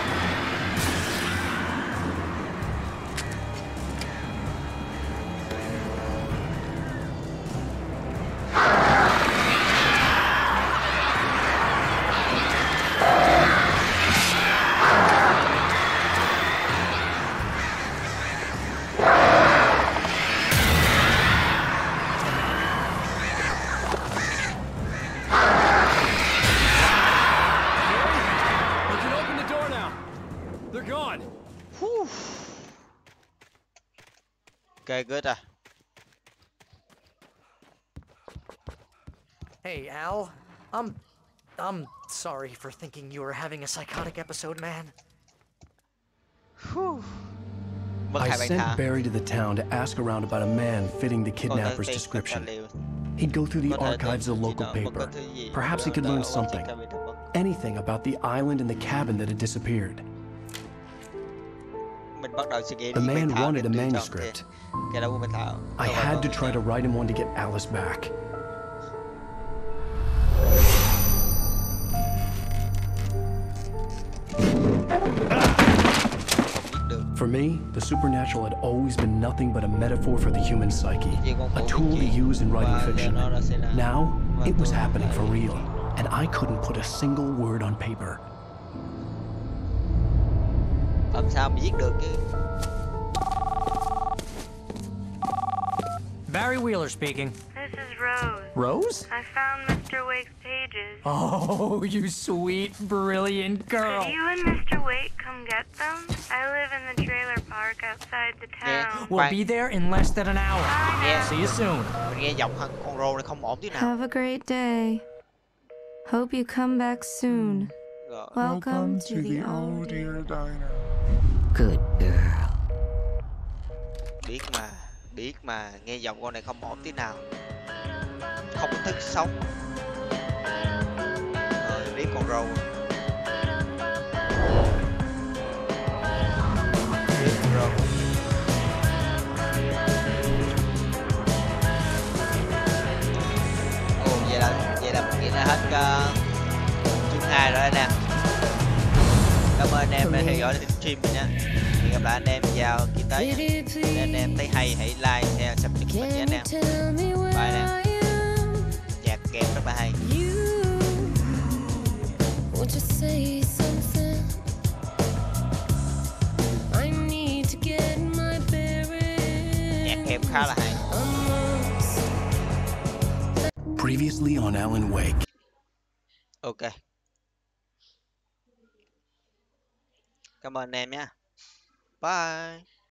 Okay, good. Hey, Al. I'm sorry for thinking you were having a psychotic episode, man. Whew. I sent Barry to the town to ask around about a man fitting the kidnapper's description. He'd go through the archives of the local paper. Perhaps he could learn something. Anything about the island and the cabin that had disappeared. The man wanted a manuscript. I had to try to write him one to get Alice back. For me, the supernatural had always been nothing but a metaphor for the human psyche, a tool to use in writing fiction. Now, it was happening for real, and I couldn't put a single word on paper. Làm sao mà viết được chứ? Barry Wheeler speaking. This is Rose. Rose? I found Mr. Wake's pages. Oh, you sweet, brilliant girl. Could you and Mr. Wake come get them? I live in the trailer park outside the town. We'll be there in less than an hour. See you soon. Nghe giọng con rô này không ổn tí nào. Have a great day. Hope you come back soon. Welcome to the old dear diner. Good girl. Biết mà, nghe giọng con này không ổn tí nào. Không có thức sống. Rồi, biết con râu. Biết con râu. Ồ, vậy là mình nghĩ là hết chương 2 rồi anh em. Cảm ơn anh em đã theo dõi stream mình nha. Hẹn gặp lại anh em vào kỳ tới nha. Nếu anh em thấy hay hãy like, share, subscribe mình nha anh em. Bye anh em. Nhạc kèm rất là hay. Nhạc kèm khá là hay. Previously on Alan Wake. Ok. Cảm ơn anh em nhé. Bye.